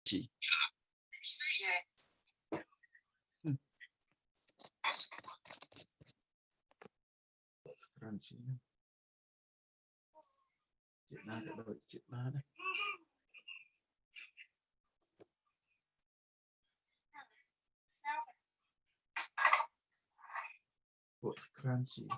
Chị. Crunchy. Chuyện nào để đổi chuyện nào đây. What's crunchy?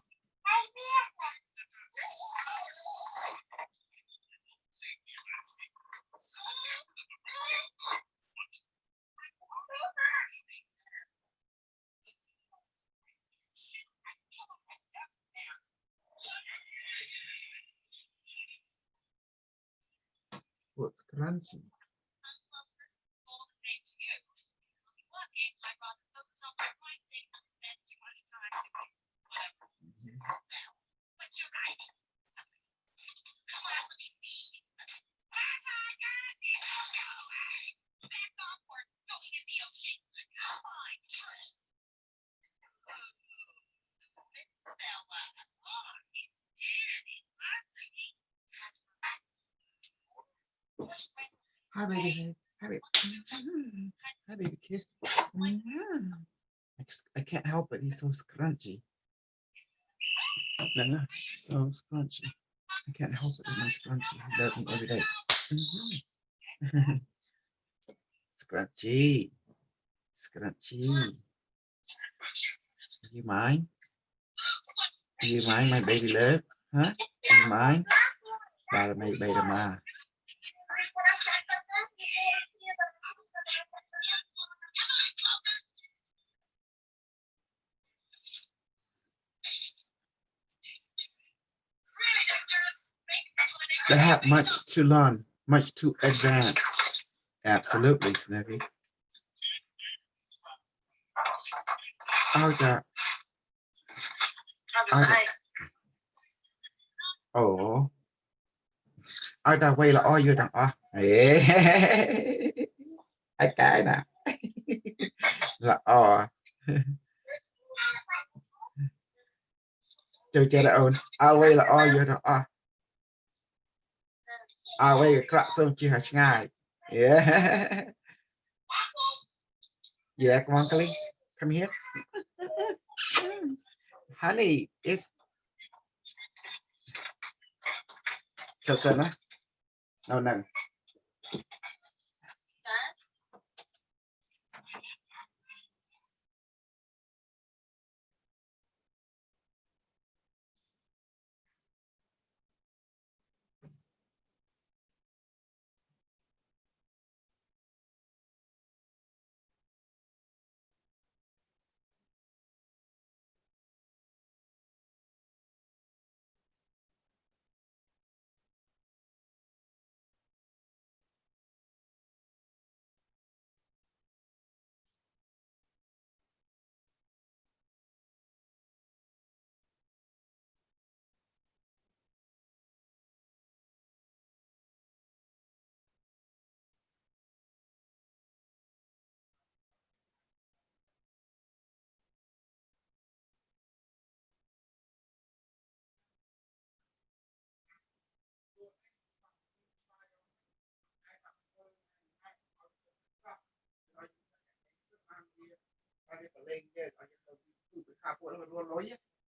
What's crunchy? Hi baby, hi baby, hi baby kiss. I can't help it. He's so scrunchy. No, so scrunchy. I can't help it. He's scrunchy. He loves me every day. Scrunchy, scrunchy. You mind? You mind my baby love? Huh? You mind? Bà là mày bay là mà. They have much to learn, much to advance. Absolutely, Snippy. Oh, ai ta quay là oi vô đằng ai cái nè là chơi chơi đã ôn quay là oi vô đằng quay cái crack xong chưa hạt ngay yeah yeah come on Kelly come here honey it's cho sơn á no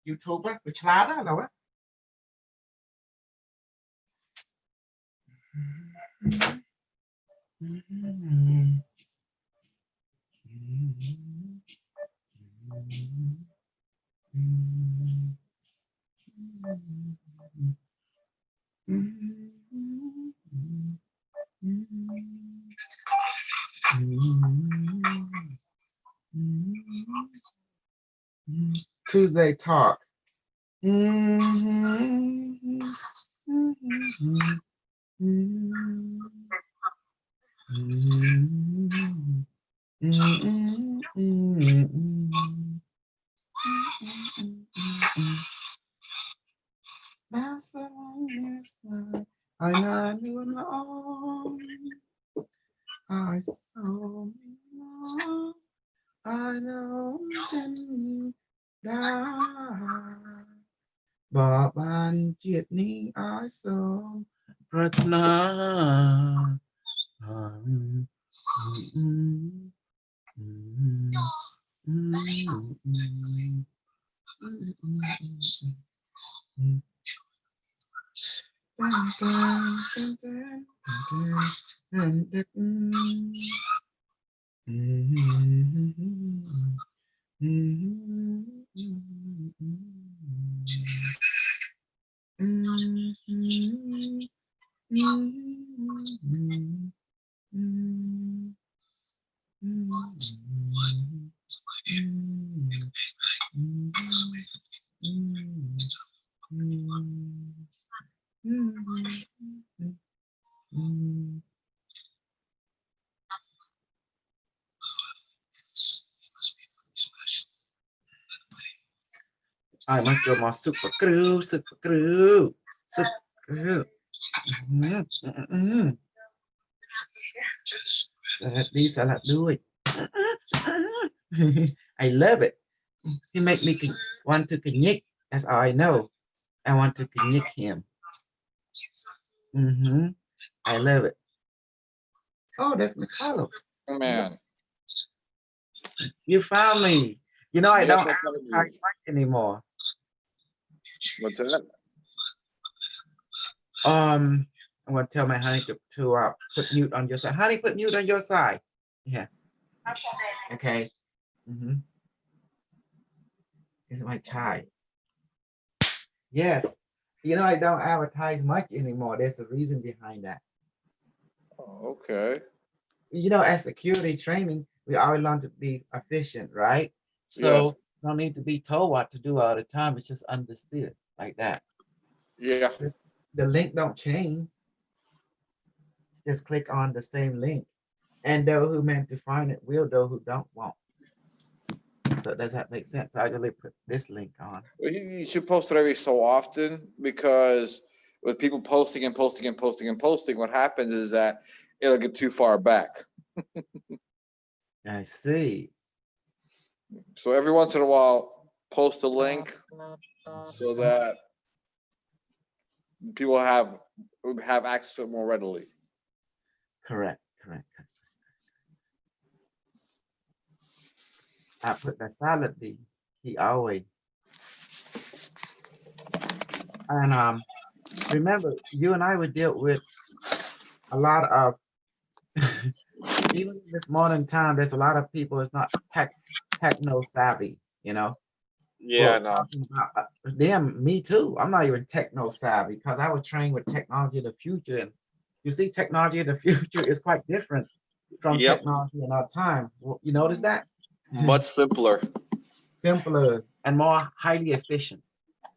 YouTube á, bị chán á, đâu á. Tuesday talk. I knew long, I saw long, I know them die. บอกบานเจียดนี้I saw ปรารถนา I must do my super crew, super crew, super crew. Salad do it. I love it. He make me want to connect. That's all I know. I want to connect him. I love it. Oh, that's McCullough. Man. You found me. You know, I Yes, don't I found you. advertise much anymore. What's that? I'm gonna tell my honey to put mute on your side. Honey, put mute on your side. Yeah. Okay. This is my child. Yes. You know, I don't advertise much anymore. There's a reason behind that. Oh, okay. You know, as security training, we always learn to be efficient, right? So Yes. no need to be told what to do all the time. It's just understood like that. Yeah. The link don't change. Just click on the same link. And those who meant to find it will, those who don't won't. So does that make sense? So I just put this link on. Well, you should post it every so often, because with people posting and posting and posting and posting, what happens is that it'll get too far back. I see. So every once in a while, post a link so that people have access to it more readily. Correct. I put the salad B. He always. And remember, you and I would deal with a lot of even this modern time. There's a lot of people. It's not techno savvy, you know. Yeah, Well, them, me too. I'm not even techno savvy because I was trained with technology of the future, and you see, technology of the future is quite different from technology in our time. You notice that? Much simpler. Simpler and more highly efficient.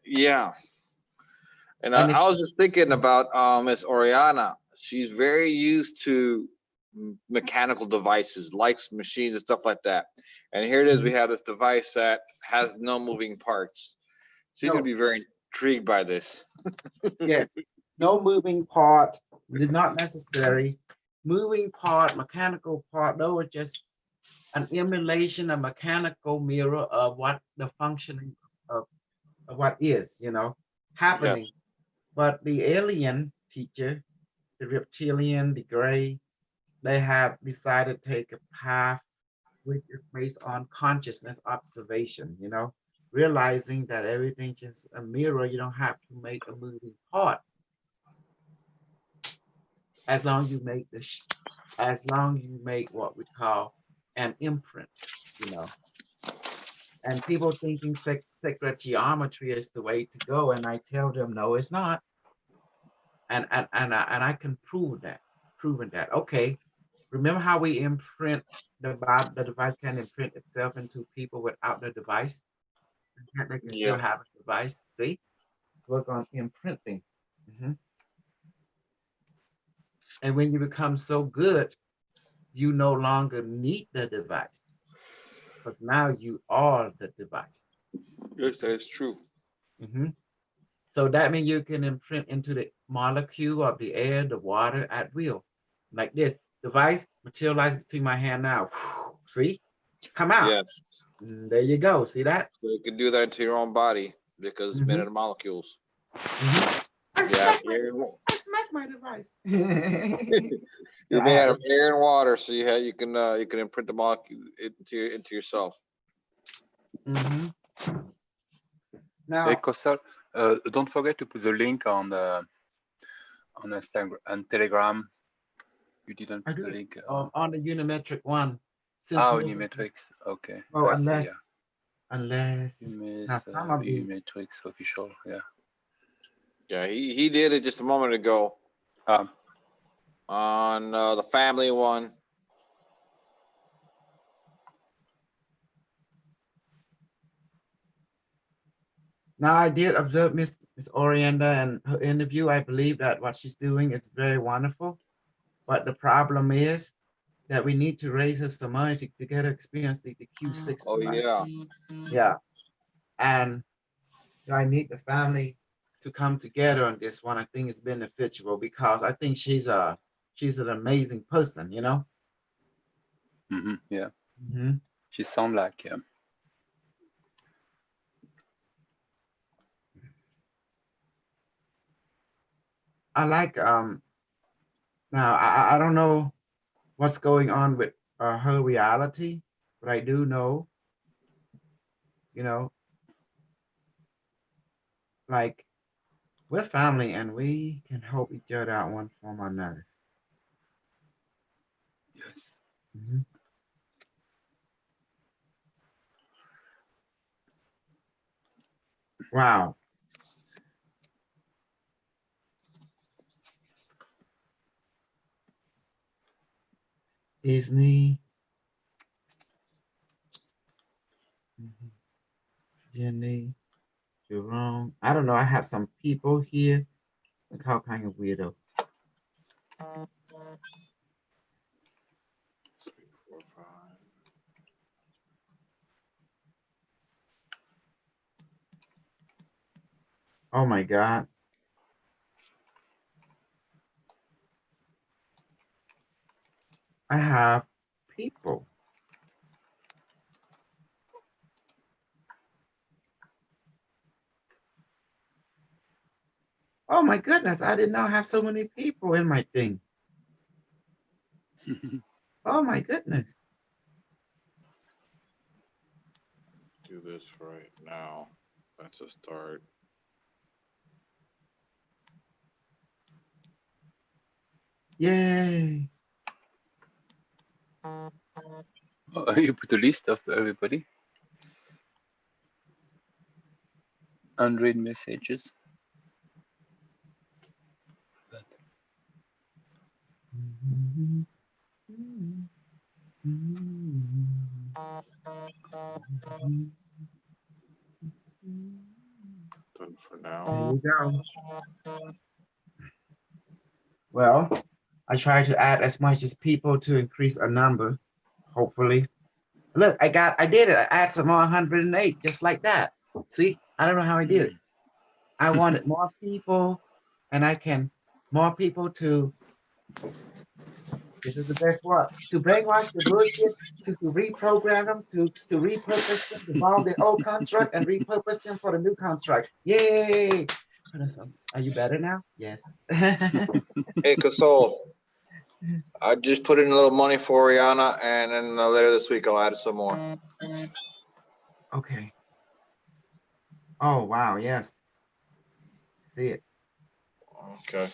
Yeah. And I was just thinking about Miss Oriana. She's very used to mechanical devices, likes machines and stuff like that. And here it is, we have this device that has no moving parts. She's gonna be very intrigued by this. Yes, no moving part, not necessary. Moving part, mechanical part, those are just an emulation, a mechanical mirror of what the functioning of what is, happening. Yes. But the alien teacher, the reptilian, the gray, they have decided to take a path which is based on consciousness observation, realizing that everything just a mirror. You don't have to make a moving part. As long you make you make what we call an imprint, and people thinking sacred geometry is the way to go, and I tell them no, it's not, and I can proven that. Okay, remember how we imprint the device can imprint itself into people without the device, and they can still have a device. See, work on imprinting. And when you become so good, you no longer need the device, because now you are the device. Yes, that is true. So that means you can imprint into the molecule of the air, the water at will. Like this device materialize between my hand now. See, come out. Yes. There you go. See that? So you can do that to your own body because it's made out of molecules. I smack my device. You're made out of air and water, so you can imprint the molecule into yourself. Now, hey, Kosal, don't forget to put the link on on Instagram and Telegram. You didn't I put the do link. on the Unimetric one. Since Oh, most of them- Unimetrics. Okay. well, I see. Yeah. unless now some of the Unimetrics official. Yeah. Yeah, he did it just a moment ago Um, on the family one. now I did observe Miss Orienda and her interview. I believe that what she's doing is very wonderful. But the problem is that we need to raise her some money to get her experience the Q6 Oh device. yeah. Yeah. And I need the family to come together on this one. I think it's beneficial because I think she's an amazing person, you know. yeah. Mhm. She sound like, yeah. I like now I don't know what's going on with her reality, but I do know, you know, like we're family and we can help each other out one form or another. Yes. Mhm. Wow. Disney. Mhm. Jenny, Jerome. I don't know. I have some people here. Look how kind of weirdo. 3, 4, 5. Oh my God. I have people. Oh my goodness. I did not have so many people in my thing. Oh my goodness. Do this right now. That's a start. Yay. Oh, you put a list of everybody. 100 messages. But Done for There now. you go. Well, I try to add as much as people to increase a number, hopefully. Look, I did it. I add some more 108, just like that. See, I don't know how I did it. I wanted more people, and I can more people to. This is the best word to brainwash the bullshit, to reprogram them, to repurpose them, to borrow the old construct and repurpose them for the new construct. Yay! Are you better now? Yes. Hey, Casol, I just put in a little money for Rihanna, and then later this week I'll add some more. Okay. Oh wow, yes. See it. Okay.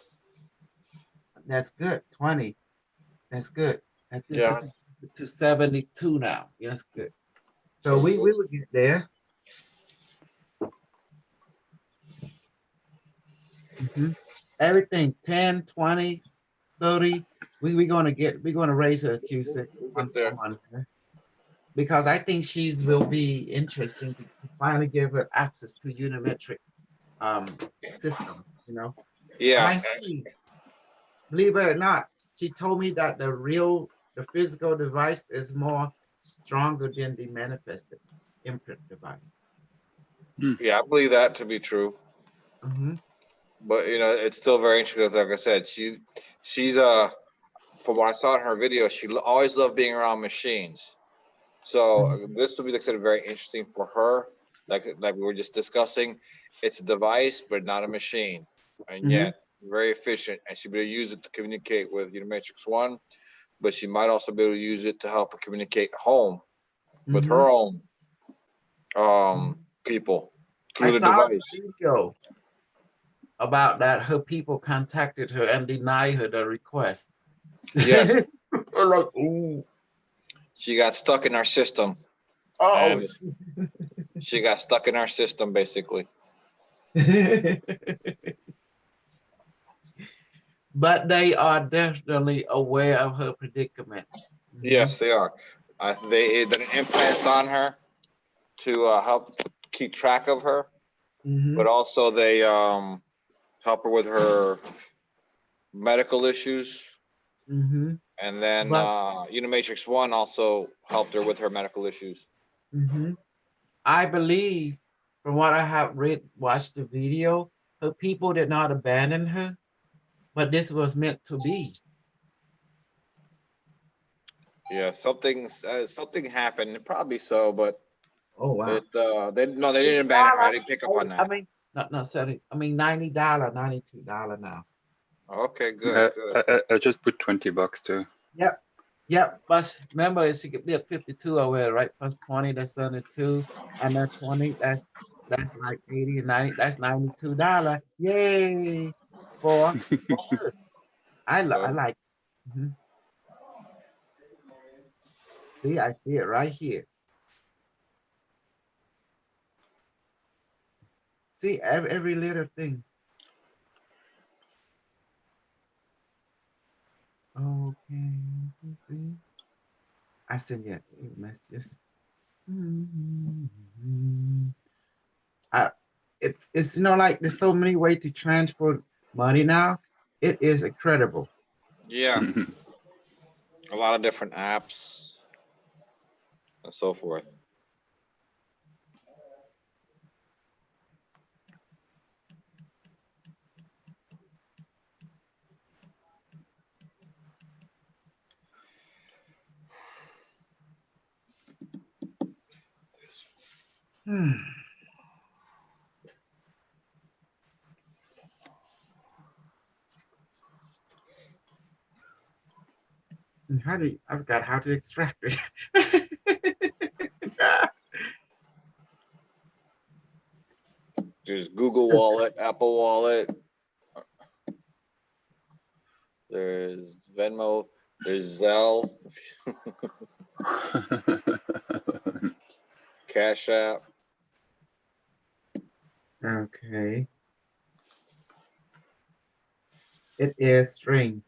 That's good. 20. That's good. That's good. Yeah. Just to 72 now. Yeah, that's good. So So we will get there. Mhm. Everything 10, 20, 30. We're gonna raise her Q6 we'll one get there. for one. Because I think she's will be interesting to finally give her access to unimetric system, you know. And Yeah. I see, believe it or not, she told me that the physical device is more stronger than the manifested imprint device. Yeah, I believe that to be true. Mm-hmm. But it's still very interesting. Like I said, she's from what I saw in her video, she always loved being around machines. So this will be, like I said, very interesting for her. Like we were just discussing, it's a device, but not a machine, and yet very efficient. And she'll be able to use it to communicate with Unimatrix One, but she might also be able to use it to help her communicate home with her own people I through the saw the device. video. about that her people contacted her and denied her the request. Yes, We're like, ooh, she got stuck in our system. oh. She got stuck in our system, basically. But they are definitely aware of her predicament. Yes, they are. They did an implant on her to help keep track of her, Mhm, but also they help her with her medical issues. mhm. And then But Unimatrix One also helped her with her medical issues. mhm, I believe, from what I have read, watched the video, her people did not abandon her, but this was meant to be. Yeah, something happened, probably so, but Oh wow. they didn't abandon her. I didn't pick up on I that. mean, not sorry. I mean $90, $92 now. Okay, good, good. I just put $20 too. Yep. Yep. But remember, it's she could be at 52 over, right? Plus 20, that's 72. And then 20, that's like 80 and 90, that's $92. Yay. For her. I So like mhm. See, I see it right here. See every little thing. Okay. See? I send you messages. I, it's like there's so many ways to transfer money now. It is incredible. yeah, a lot of different apps and so forth. Hmm. And how do I forgot how to extract it? There's Google Wallet, Apple Wallet. There's Venmo. There's Zelle, Cash App. Okay. It is strange.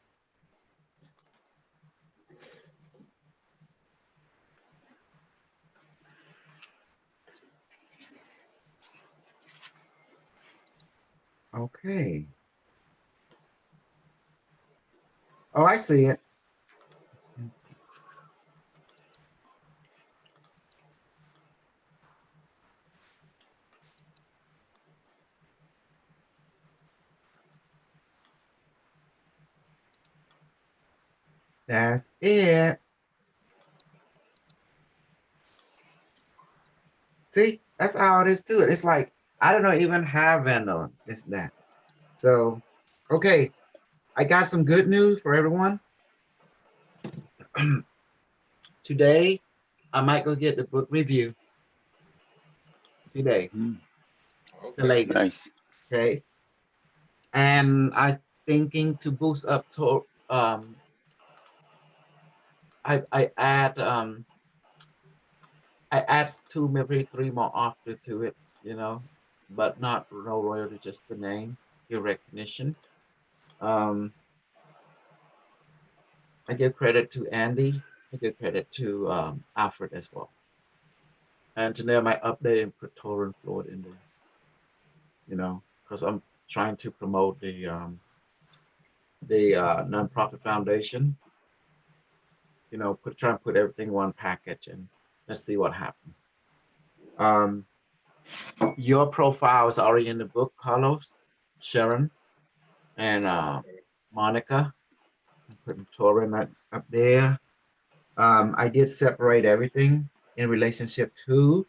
Okay. Oh, I see it. That's it. See, that's how it is too. It's like I don't know even have Venmo. It's that. So, okay, I got some good news for everyone. Today, I might go get the book review today, the Okay. latest. Nice. Okay, and I thinking to boost up to I add two maybe three more after to it, but not no royalty, just the name, your recognition. Um, I give credit to Andy. I give credit to Alfred as well. And to know my update in Praetorian Florida in there, because I'm trying to promote the nonprofit foundation. Try and put everything in one package and let's see what happens. Um, your profile is already in the book, Carlos, Sharon, and Monica. I put Torin up there. I did separate everything in relationship to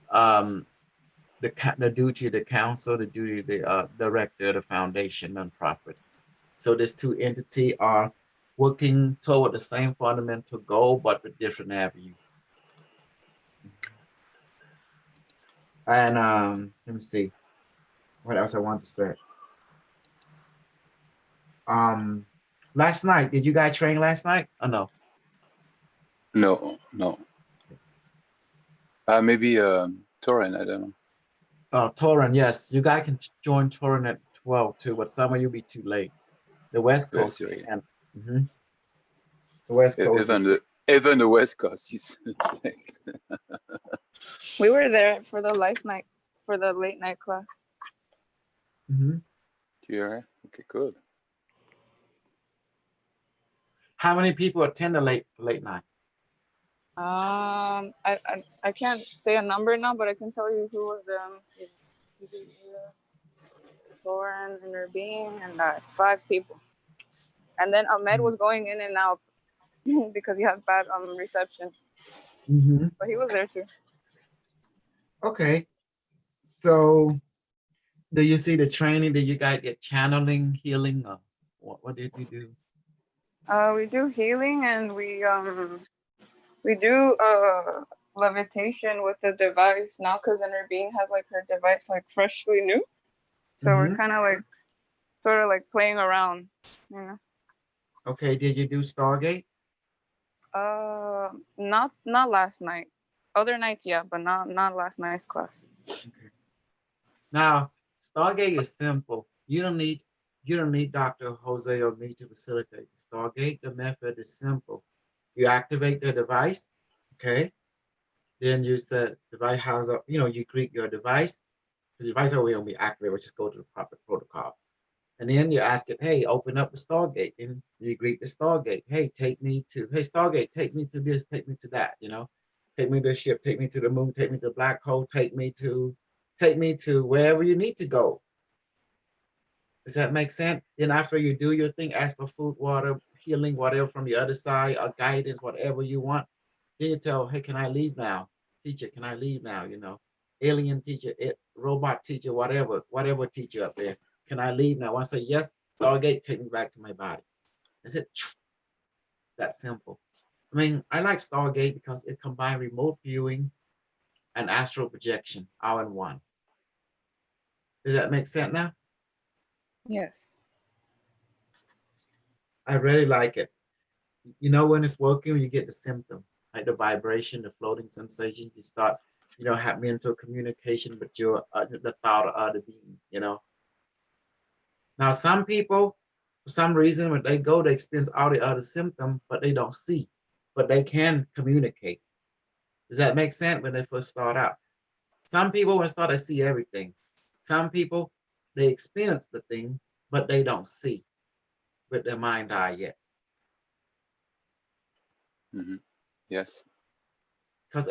um, the duty of the council, the duty of the director of the foundation, nonprofit. So these two entities are working toward the same fundamental goal, but with different avenues. And let me see. What else I want to say? Um, last night, did you guys train last night? Oh no. No, no. Maybe Torrent, I don't know. Torrent, yes, you guys can join Torrent at 12 too, but some of you be too late. The West Yes, Coast you're right. can. Mhm. The West Coast. Even the West Coast is it's like, We were there for the late night class. Mhm. yeah. Okay, good. How many people attend the late night? I can't say a number now, but I can tell you who was Lauren and Rabin and 5 people. And then Ahmed was going in and out because he has bad reception, Mhm. but he was there too. Okay, so do you see the training? Did you guys get channeling, healing, or what did you do? We do healing and we do levitation with the device now because Rabin has like her device like freshly new, so we're Mhm. kind of like sort of like playing around, you know. Okay, did you do Stargate? Not last night. Other nights, yeah, but not last night's class. Okay. Now, Stargate is simple. You don't need Dr. Jose or me to facilitate Stargate. The method is simple. You activate the device, okay? Then you said device has a, you greet your device. The device already will be activated, which just go to the proper protocol. And then you ask it, hey, open up the Stargate. And you greet the Stargate. Hey, Stargate, take me to this, take me to that, Take me to the ship, take me to the moon, take me to the black hole, take me to wherever you need to go. Does that make sense? Then after you do your thing, ask for food, water, healing, whatever from the other side, or guidance, whatever you want. Then you tell, hey, can I leave now? Teacher, can I leave now? Alien teacher, robot teacher, whatever teacher up there. Can I leave now? Once I say yes, Stargate, take me back to my body. That's it. That simple. I mean, I like Stargate because it combines remote viewing and astral projection all in one. Does that make sense now? Yes. I really like it. When it's working, you get the symptom, like the vibration, the floating sensation. You start, have mental communication with your the thought of other being. Now, some people, for some reason, when they go, they experience all the other symptoms, but they don't see, but they can communicate. Does that make sense when they first start out? Some people, when they start, they see everything. Some people, they experience the thing, but they don't see with their mind eye yet. Yes. Because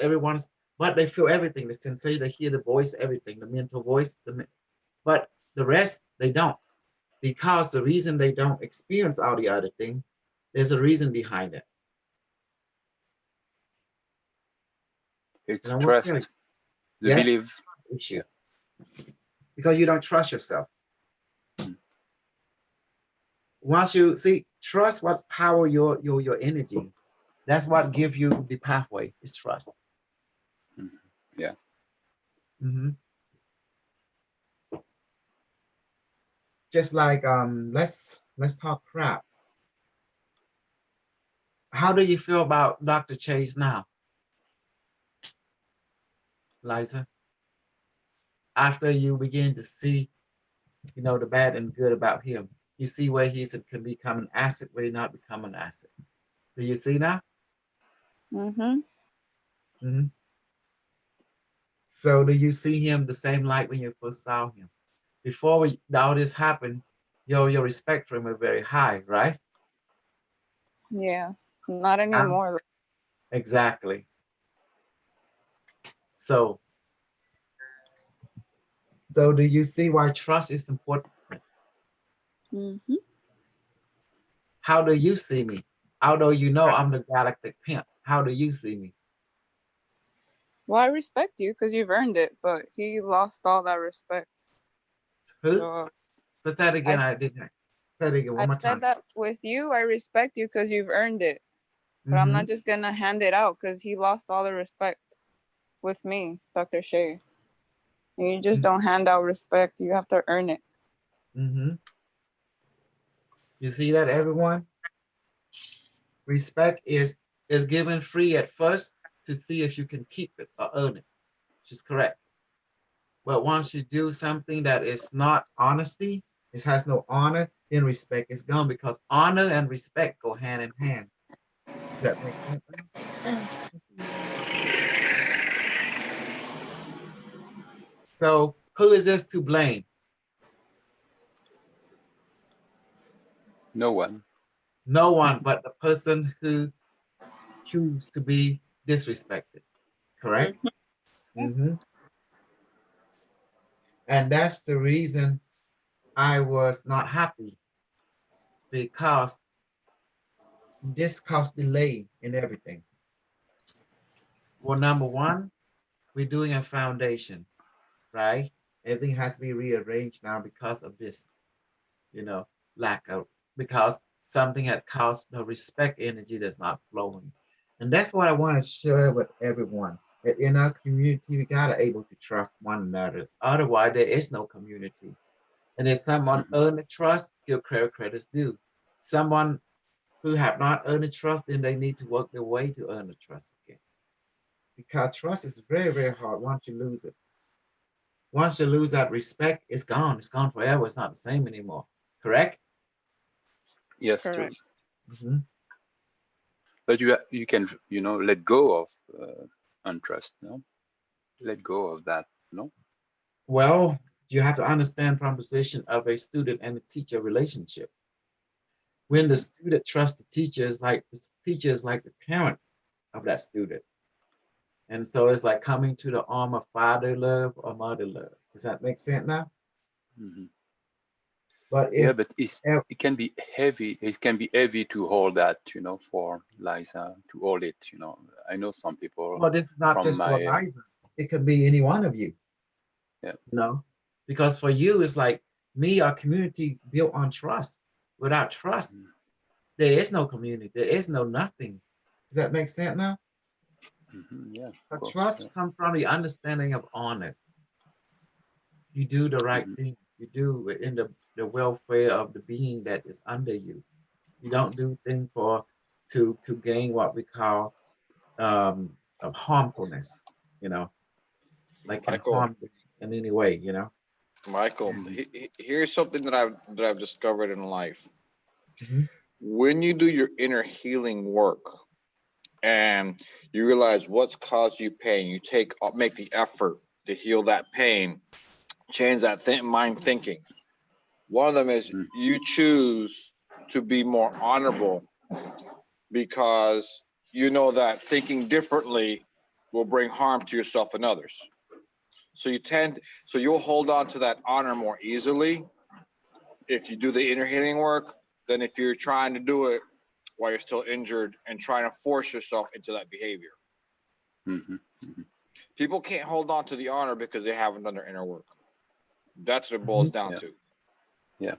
but they feel everything, the sensation, they hear the voice, everything, the mental voice, but the rest, they don't. Because the reason they don't experience all the other thing, there's a reason behind it. It's And trust. The yes, belief. issue. Because you don't trust yourself. Once you see, trust what power your energy. That's what gives you the pathway, is trust. Yeah. Mm-hmm. Just like let's talk crap. How do you feel about Dr. Chase now, Liza? After you begin to see, the bad and good about him, you see where can become an asset, where he not become an asset. Do you see now? Mm-hmm. Mm-hmm. So do you see him the same light when you first saw him? Before all this happened, your respect for him was very high, right? Yeah. Not anymore. Exactly. So do you see why trust is important? Mm-hmm. How do you see me? Although I'm the galactic pimp, how do you see me? Well, I respect you because you've earned it, but he lost all that respect. Who? So So say it again. I didn't. Say it again one I more said time. that with you, I respect you because you've earned it, but I'm Mm-hmm. not just gonna hand it out because he lost all the respect with me, Dr. Shea. And you just don't hand out respect. You have to earn it. Mm-hmm. You see that, everyone? Respect is given free at first to see if you can keep it or earn it. She's correct. But once you do something that is not honesty, it has no honor, then respect is gone, because honor and respect go hand in hand. Does that make sense? So who is this to blame? No one. No one but the person who choose to be disrespected. Correct? Mm-hmm. And that's the reason I was not happy, because this caused delay in everything. Well, number one, we're doing a foundation, right? Everything has to be rearranged now because of this, lack of, because something had caused the respect energy that's not flowing. And that's what I want to share with everyone, that in our community, we gotta able to trust one another. Otherwise, there is no community. And if someone earned the trust, give credit's due. Someone who have not earned the trust, then they need to work their way to earn the trust again. Because trust is very, very hard once you lose it. Once you lose that respect, it's gone. It's gone forever. It's not the same anymore. Correct? Yes, Correct. true. Mm-hmm. But you can let go of untrust. No, let go of that. No. Well, you have to understand from position of a student and a teacher relationship. When the student trusts the teacher, is like the parent of that student. And so it's like coming to the arm of father love or mother love. Does that make sense now? Mm-hmm. But Yeah, if but it can be heavy. It can be heavy to hold that, for Liza to hold it. I know some people well, this is not from just for my Liza. It could be any one of you. yeah. Because for you, it's like me, our community built on trust. Without trust, there is no community. There is no nothing. Does that make sense now? Yeah. But Course, trust yeah. comes from the understanding of honor. You do the right thing. You do it in the welfare of the being that is under you. You don't do things to gain what we call of harmfulness, like can Michael, harm in any way, Michael, here's something that I've discovered in life. Mhm. When you do your inner healing work and you realize what's caused you pain, you make the effort to heal that pain, change that mind thinking. One of them is you choose to be more honorable, because you know that thinking differently will bring harm to yourself and others. So you'll hold on to that honor more easily if you do the inner healing work than if you're trying to do it while you're still injured and trying to force yourself into that behavior. People can't hold on to the honor because they haven't done their inner work. That's what it boils down to. Yeah.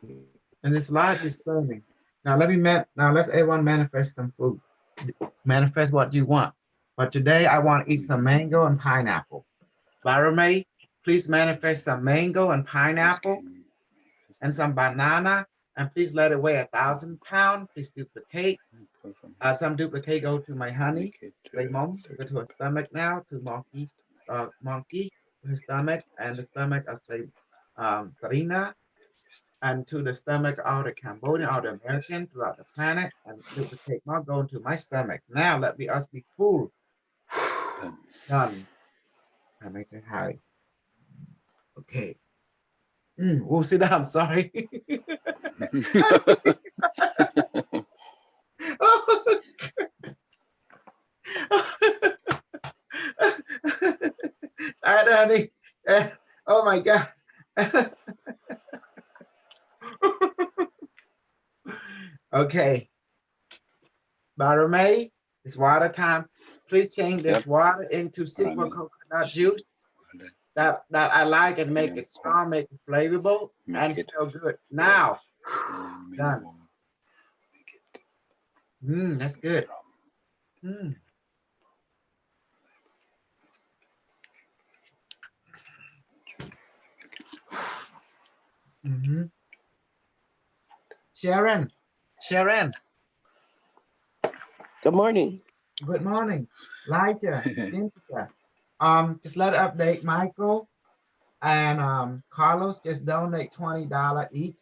And it's a lot of discerning. Now let's everyone manifest some food. Manifest what you want. But today I want to eat some mango and pineapple. Barame, please manifest some mango and pineapple and some banana, and please let it weigh 1,000 pounds. Please duplicate. Some duplicate go to my honey. Say mom, go to her stomach now. To monkey, to his stomach, and the stomach of say Sarina, and to the stomach of the Cambodian or the American throughout the planet, and duplicate more going to my stomach. Now let us be full. Done. I make it high. Okay. We'll sit down. Sorry. Honey. Oh my God. Okay. Barame, it's water time. Please change this water into super coconut juice that I like and make it strong, make it flavorful, and still good. Now, done. That's good. Mhm. Sharon, Sharon, Good morning. good morning. Elijah, Cynthia. Just let it update Michael and Carlos just donate $20 each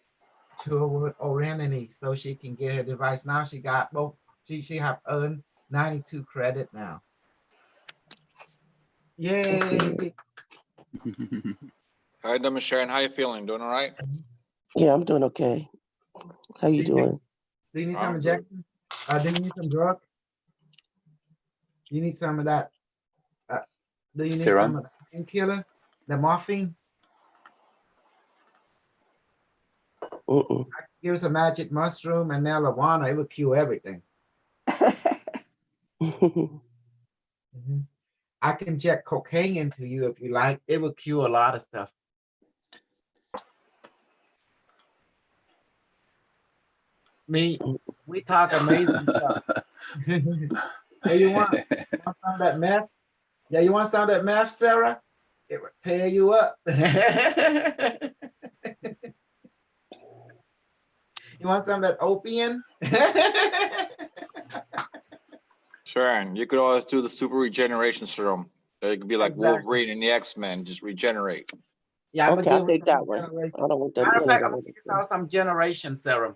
to Orenity so she can get her device. Now she got both. She have earned 92 credit now. Yay! All right, Miss Sharon, how you feeling? Doing all right? Yeah, I'm doing okay. How you doing? Do you need some I'm good. injection? Do you need some drug? You need some of that. Do you need some Serum? of the painkiller, the morphine? Mm-mm. Give us a magic mushroom and marijuana. It will cure everything. Mhm. I can inject cocaine into you if you like. It will cure a lot of stuff. Me, we talk amazing stuff. Hey, you want some of that meth? Yeah, you want some of that meth, Sarah? It will tear you up. You want some of that opium? Sharon, you could always do the super regeneration serum. It could be like Exactly. Wolverine and the X-Men, just regenerate. Yeah, I'm Okay, gonna I'll give her take some that one. generation. I don't want that. Matter of None of fact, that I'm gonna other give you stuff. some generation serum.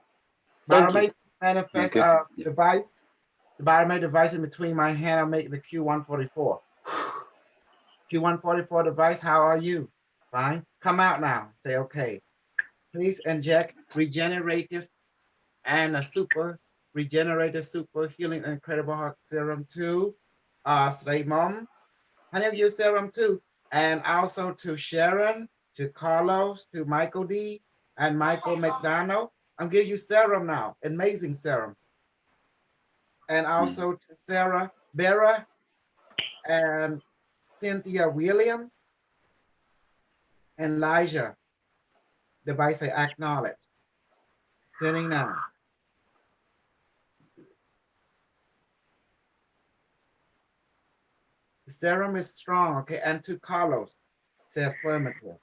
Thank you. Biomatrix manifest Okay. device. The biomatrix device in between my hand. I'll make the Q144. Q144 device. How are you? Fine. Come out now. Say okay. Please inject regenerative and a super regenerative super healing incredible heart serum to Stray Mom. Honey of you serum too. And also to Sharon, to Carlos, to Michael D, and Michael McDonald. I'm giving you serum now, amazing serum. And also to Sarah Vera and Cynthia William and Elijah. Device I acknowledge. Sending now. The serum is strong, okay? And to Carlos, say affirmative.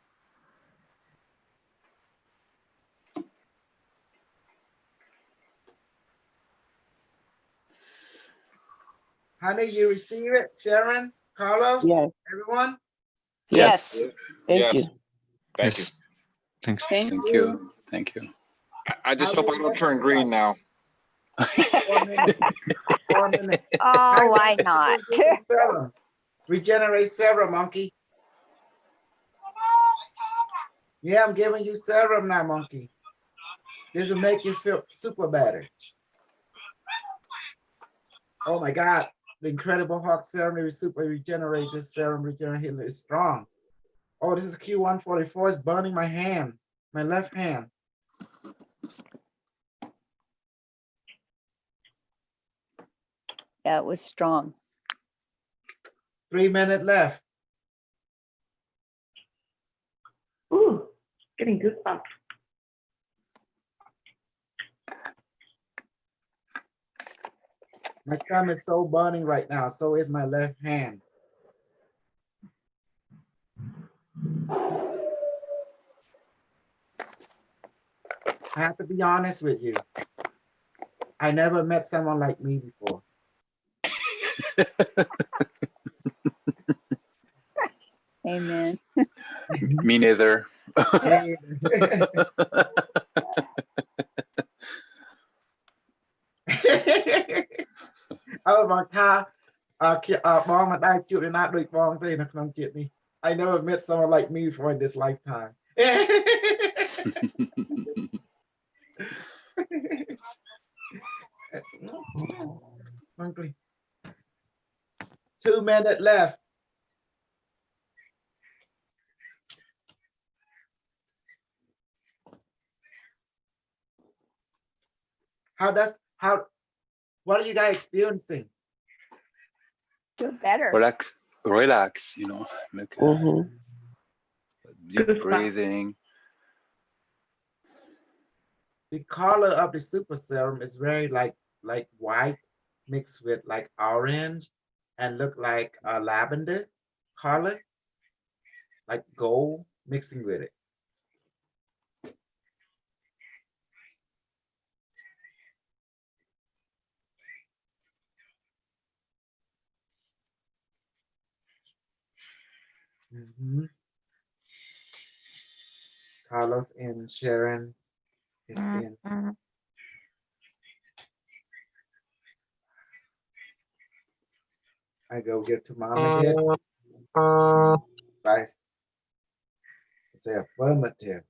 Honey, you receive it? Sharon, Carlos, Yes. everyone? Yes. Thank Yes. you. Thank you. Yes. Thanks. Thank Thank you. you. Thank you. I just How hope I many don't turn minutes green now. 4 minutes. 4 minutes. Oh, why not? Serum. Regenerate serum, monkey. Yeah, I'm giving you serum now, monkey. This will make you feel super better. Oh my God. The Incredible Hulk serum is super regenerated serum regenerated is strong. Oh, this is Q144. It's burning my hand, my left hand. Yeah, it was strong. 3 minutes left. Ooh, getting goosebumps. My thumb is so burning right now. So is my left hand. I have to be honest with you. I never met someone like me before. Amen. Me neither. Oh my God. Mom and I children not doing wrong thingក្នុងជាតិនេះ I never met someone like me before in this lifetime. Hungry. 2 minutes left. What are you guys experiencing? Feel better. Relax, you know, like Mm-hmm. deep Goosebumps. breathing. The color of the super serum is very like white mixed with like orange and look like a lavender color, like gold mixing with it. Mhm. Carlos and Sharon is in. I go get to mom again. Guys, say affirmative.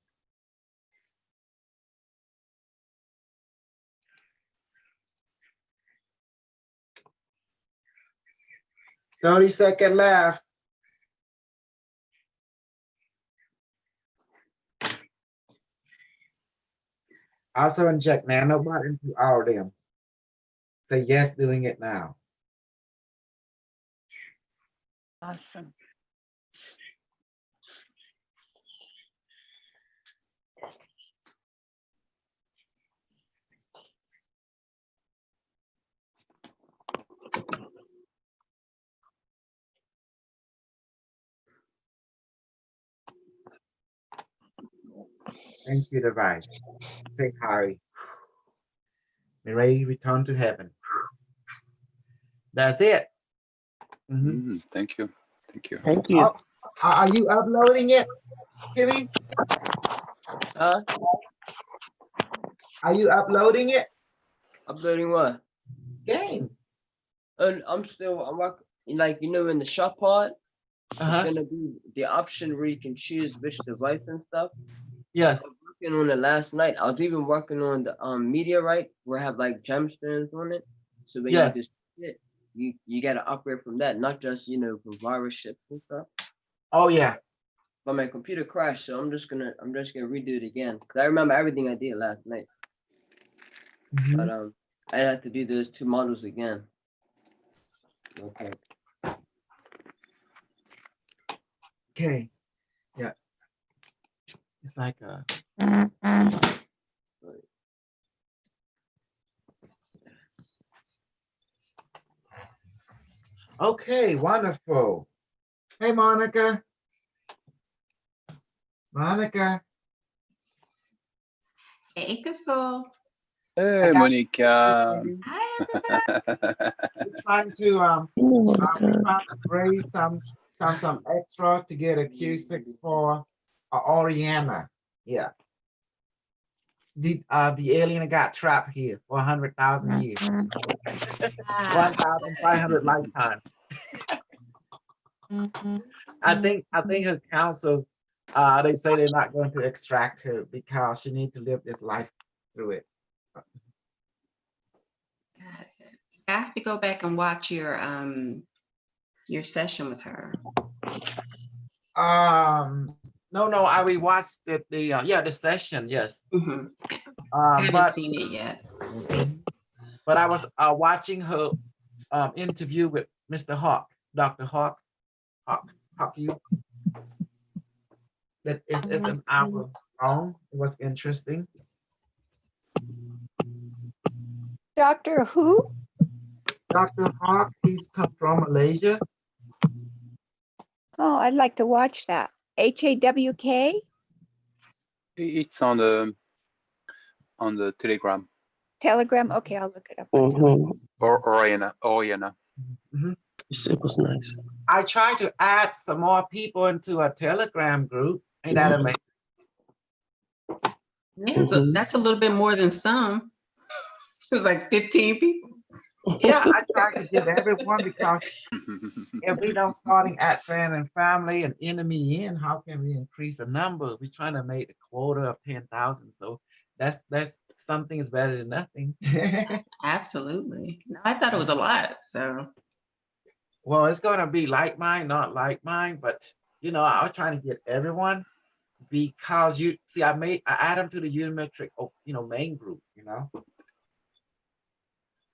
$30 left. Also inject nanobot into all of them. Say yes, doing it now. Awesome. Thank you, device. Say hi. May return to heaven. That's it. Mhm. Thank you. Thank you. Thank you. Oh, are you uploading it, Kimmy? Huh? Are you uploading it? Uploading what? Game. And I'm working, like, you know, in the shop part, Uh-huh. it's gonna be the option where you can choose which device and stuff. Yes. Working on it last night. I was even working on the Meteorite where I have like gemstones on it. So when Yes. you just it, you gotta operate from that, not just, you know, from virus ships and stuff. Oh yeah. But my computer crashed, so I'm just gonna redo it again. Cause I remember everything I did last night. But Mhm. I had to do those 2 models again. Okay. Okay. Yeah. It's like a. Okay, wonderful. Hey, Monica. Monica. Hey, Casol. Hey, Monica. Hi, everybody. We're trying to raise some extra to get a Q64 Oriana. Yeah. The alien got trapped here for 100,000 years. 1,500 lifetime. I think her council, they say they're not going to extract her because she needs to live this life through it. I have to go back and watch your session with her. No, I rewatched the session, yes. I haven't seen it yet. But I was watching her interview with Mr. Hawk, Dr. Hawk, you. That is an hour long. It was interesting. Doctor who? Dr. Hawk, he's come from Malaysia. Oh, I'd like to watch that. HAWK? It's on the Telegram. Telegram? Okay, I'll look it up. Or Oriana. It was nice. I tried to add some more people into a Telegram group. Ain't that amazing? Yeah, that's a little bit more than some. It was like 15 people. Yeah, I tried to give everyone because if we don't starting at friend and family and enemy in, how can we increase the number? We're trying to make a quota of 10,000. So that's something is better than nothing. Absolutely. No, I thought it was a lot. So. Well, it's going to be like mine, not like mine, but I was trying to get everyone because you see, I add them to the Unimetric, main group,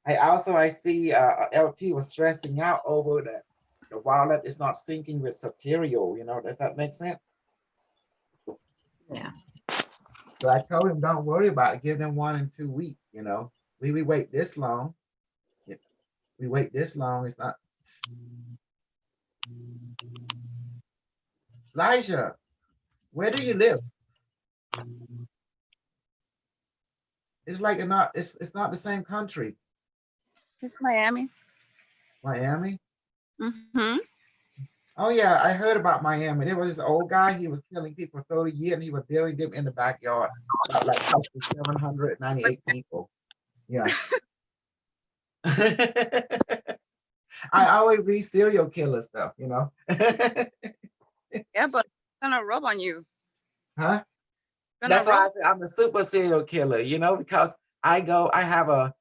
I see LT was stressing out over that the wallet is not syncing with Soterio, does that make sense? Yeah. So I told him, don't worry about it, give them 1 and 2 weeks, we wait this long. We wait this long, it's not. Elijah, where do you live? It's like it's not the same country. It's Miami. Miami? Mm-hmm. Oh yeah, I heard about Miami. There was this old guy, he was killing people for 30 years and he would bury them in the backyard. Like close to 798 people. Yeah. I always read serial killer stuff, you know? Yeah, but it's gonna rub on you. Huh? Gonna That's why rub. I'm a super serial killer, you know, because I have a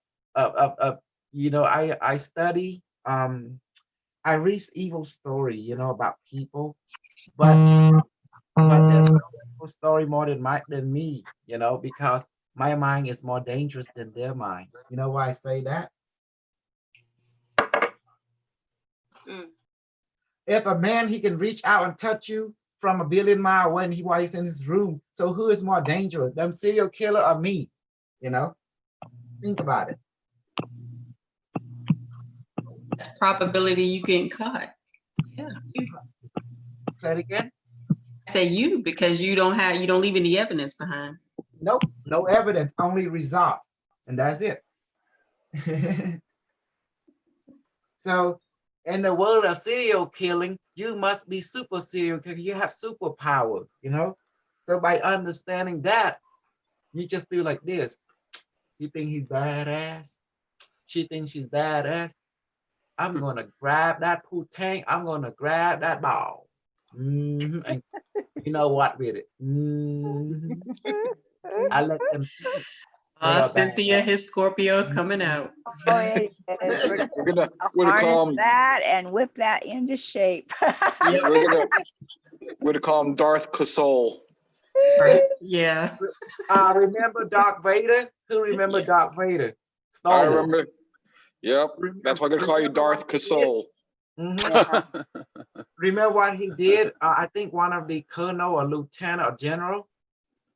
you know, I study, I read evil story, you know, about people, but there's no evil story more than me, you know, because my mind is more dangerous than their mind. You know why I say that? Mm. If a man, he can reach out and touch you from a billion miles away while he's in his room. So who is more dangerous, them serial killer or me? You know, think about it. It's probability you getting caught. Yeah. Say it again. Say you because you don't leave any evidence behind. Nope, no evidence, only result, and that's it. So in the world of serial killing, you must be super serial killer. You have superpower, you know? So by understanding that, you just do like this. You think he's badass? She thinks she's badass. I'm gonna grab that poo-tang. I'm gonna grab that ball. And you know what with it? I let them think they are Cynthia, badass. his Scorpio's coming out. Oh, it is. We're We're gonna call harness him. that and whip that into shape. We're gonna call him Darth Kasol. Right. Yeah. Remember Darth Vader? Who remember Yeah. Darth Vader? I Star Wars. remember. Yep. That's why I'm gonna call you Darth Kasol. Mhm. Remember what he did? I think one of the colonel or lieutenant or general,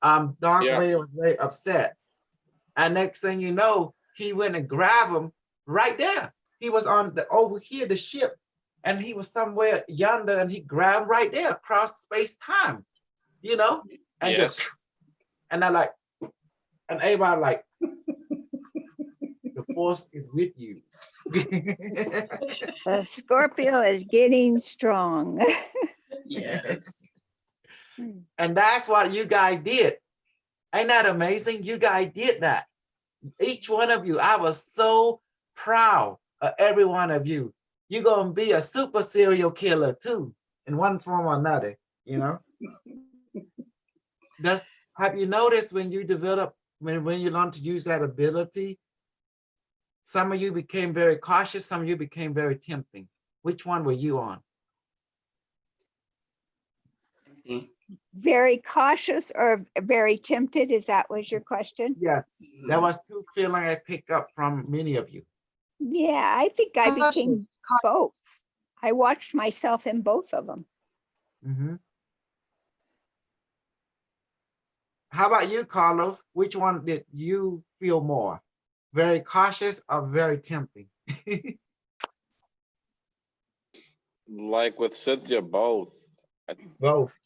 Darth Yeah. Vader was very upset. And next thing you know, he went and grabbed him right there. He was on over here, the ship, and he was somewhere yonder, and he grabbed right there across space time, you know, and Yes. and I like, and everybody like, the force is with you. The Scorpio is getting strong. Yes. And that's what you guys did. Ain't that amazing? You guys did that. Each one of you, I was so proud of every one of you. You're going to be a super serial killer too, in one form or another, you know? Have you noticed when you develop, when you learn to use that ability, some of you became very cautious, some of you became very tempting. Which one were you on? Very cautious or very tempted? Is that was your question? Yes, that was two feeling I picked up from many of you. Yeah, I think I became both. I watched myself in both of them. Mhm. How about you, Carlos? Which one did you feel more? Very cautious or very tempting? Like with Cynthia, both. Both.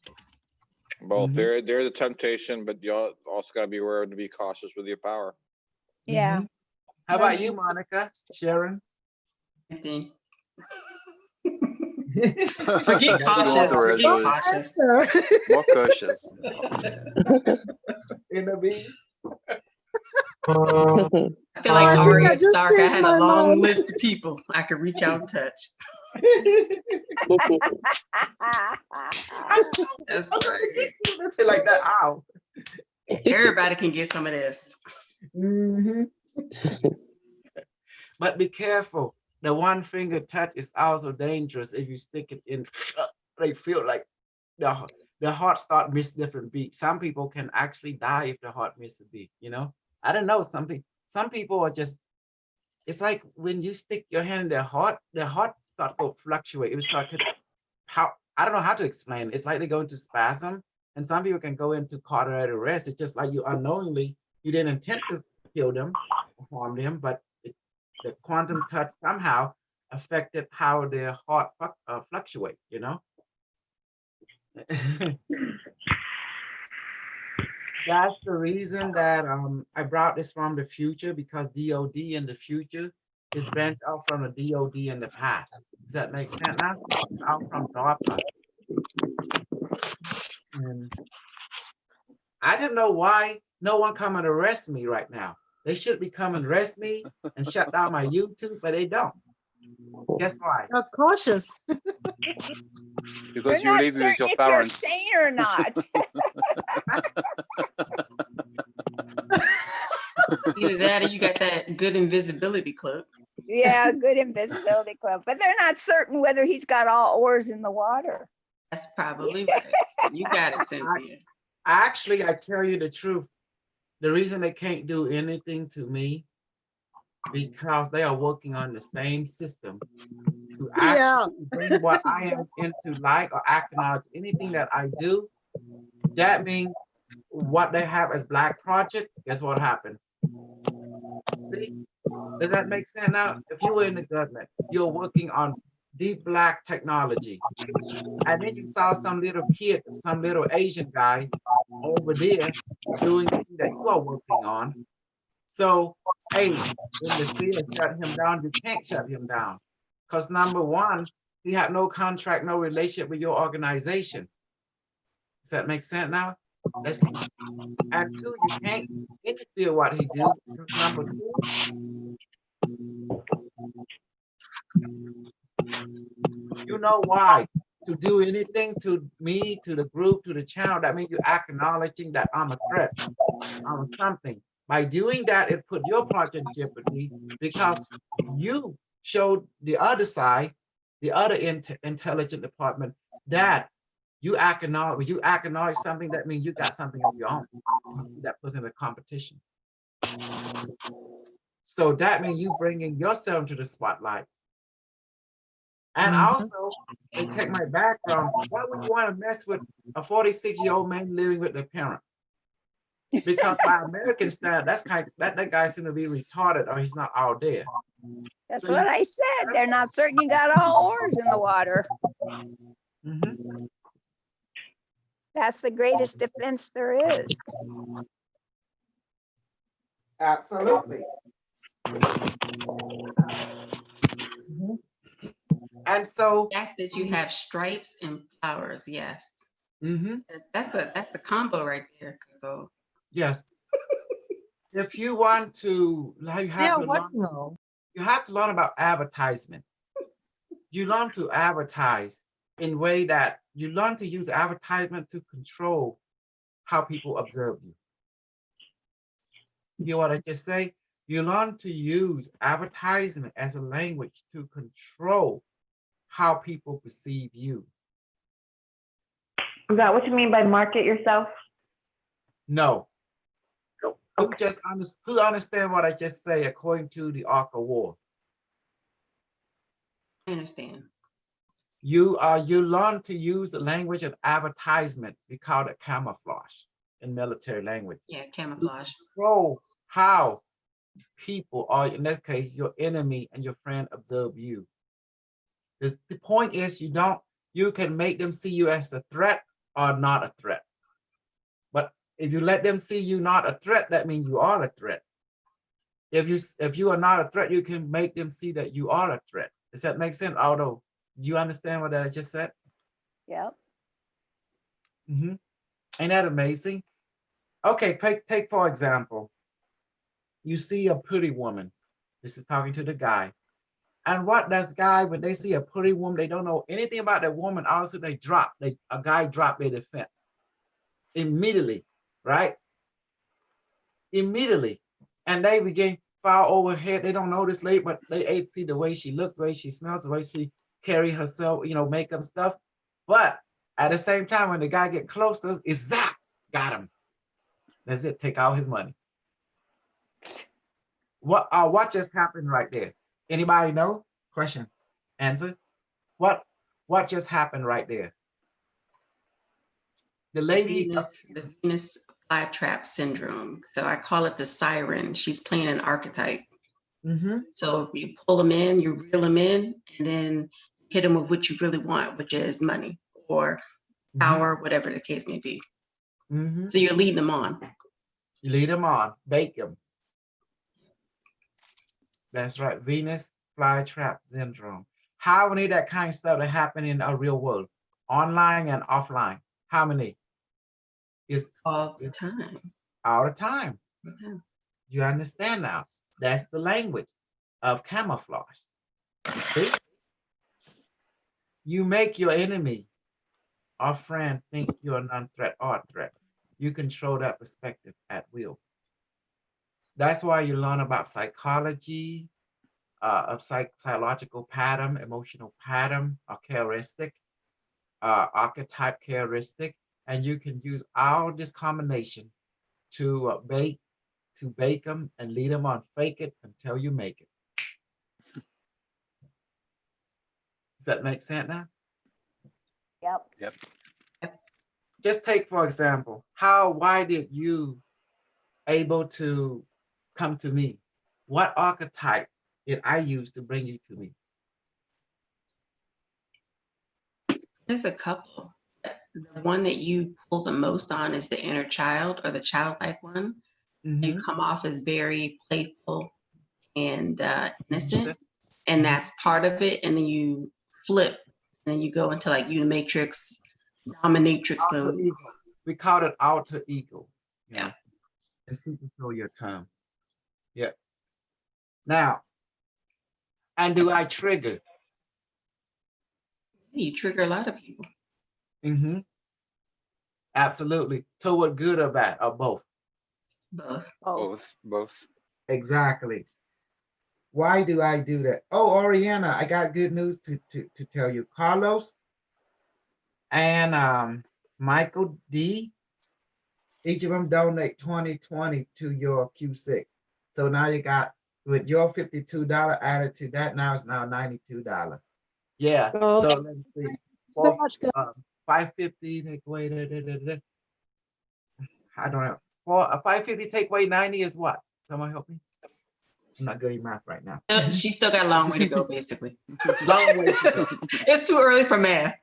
Both. Mhm. They're the temptation, but you also gotta be aware to be cautious with your power. Yeah. Mhm. How about you, Monica? Sharon? Forget That's cautious. what Forget it cautious. More cautious. In the beat? I feel like Arya Stark. I had a long list of people I could reach out and touch. That's right. Like that. Ow. Everybody can get some of this. Mhm. But be careful. The one finger touch is also dangerous if you stick it in. They feel like the heart start miss different beats. Some people can actually die if the heart miss a beat. You know, I don't know. Some people are just. It's like when you stick your hand in their heart start to fluctuate. It will start to how I don't know how to explain it. It's like they go into spasm, and some people can go into cardiac arrest. It's just like you unknowingly, you didn't intend to kill them, harm them, but the quantum touch somehow affected how their heart fluctuate, you know? That's the reason that I brought this from the future, because DOD in the future is branched out from the DOD in the past. Does that make sense now? It's all from DARPA. And I don't know why no one come and arrest me right now. They should be coming arrest me and shut down my YouTube, but they don't. Guess why? They're cautious. Because you We're not live with your certain if you're parents. sane or not. Either that or you got that good invisibility cloak. Yeah, good invisibility club, but they're not certain whether he's got all oars in the water. That's probably right. You got it, Cynthia. Actually, I tell you the truth. The reason they can't do anything to me because they are working on the same system to actually bring what I am into light or acknowledge anything that I do. That means what they have as Black Project, guess what happened? See, does that make sense now? If you were in the government, you're working on deep Black technology, and then you saw some little kid, some little Asian guy over there doing the thing that you are working on. So, hey, in the field, shut him down. You can't shut him down because number one, he had no contract, no relationship with your organization. Does that make sense now? And two, you can't interfere what he do. Number two, you know why? To do anything to me, to the group, to the channel, that means you're acknowledging that I'm a threat. I'm something. By doing that, it put your project in jeopardy because you showed the other side, the other intelligent department, that you acknowledge something, that means you got something of your own that was in a competition. So that means you bringing yourself to the spotlight. And also, they take my background. Why would you want to mess with a 46-year-old man living with their parent? Because by American standard, that's kind of, that guy seems to be retarded or he's not out there. That's So what I said. They're not certain you got all oars in the water. Mhm. That's the greatest defense there is. Absolutely. And so, The fact that you have stripes and flowers, yes. mhm, That's a combo right there. So yes. If you want to, you have to learn about advertisement. You learn to advertise in a way that you learn to use advertisement to control how people observe you. You hear what I just say? You learn to use advertisement as a language to control how people perceive you. Is that what you mean by market yourself? No. Okay. Who understand what I just say according to the Arc of War? I understand. You learn to use the language of advertisement. We call it camouflage in military language. Yeah, camouflage. Control how people, or in this case, your enemy and your friend, observe you. The point is you can make them see you as a threat or not a threat. But if you let them see you not a threat, that means you are a threat. If you are not a threat, you can make them see that you are a threat. Does that make sense, Aldo? Do you understand what I just said? Yep. Mm-hmm. Ain't that amazing? Okay, take for example, you see a pretty woman. This is talking to the guy. And what does guy, when they see a pretty woman, they don't know anything about that woman, all of a sudden a guy drop their defense. Immediately, right? Immediately. And they begin far overhead. They don't know this late, but they see the way she looks, the way she smells, the way she carry herself, makeup stuff. But at the same time, when the guy get closer, it's that got him. That's it. Take out his money. What just happened right there? Anybody know? Question. Answer. What just happened right there? The lady. The Venus flytrap syndrome. So I call it the siren. She's playing an archetype. Mm-hmm. So you pull them in, you reel them in, and then hit them with what you really want, which is money or power, whatever the case may be. Mm-hmm. So you're leading them on. You lead them on, bake them. That's right, Venus flytrap syndrome. How many that kind of stuff that happen in a real world, online and offline? How many? Is All the time. all the time. Okay. You understand now? That's the language of camouflage. See? You make your enemy or friend think you're a non-threat or a threat. You control that perspective at will. That's why you learn about psychology, of psychological pattern, emotional pattern, or characteristic, archetype characteristic, and you can use all this combination to bake them and lead them on fake it until you make it. Does that make sense now? Yep. Just take, for example, why did you able to come to me? What archetype did I use to bring you to me? There's a couple. The one that you pull the most on is the inner child, or the childlike one. You come off as very playful and innocent, and that's part of it. And then you flip, and then you go into like Unimatrix, dominatrix Alter mode. ego. We call it alter ego. Yeah. It's super for your term. Yeah. Now, and do I trigger? You trigger a lot of people. Mm-hmm. Absolutely. Toward good or bad, or both? Both. Both. Exactly. Why do I do that? Oh, Oriana, I got good news to tell you. Carlos and Michael D, each of them donate 2020 to your Q6. So now you got, with your $52 added to that, now it's now $92. Yeah. Oh, So let me see. so much good. 550 take away. I don't know. For a 550 take away 90 is what? Someone help me? I'm not good at math right now. She still got a long way to go, basically. Long way to go. It's too early for math.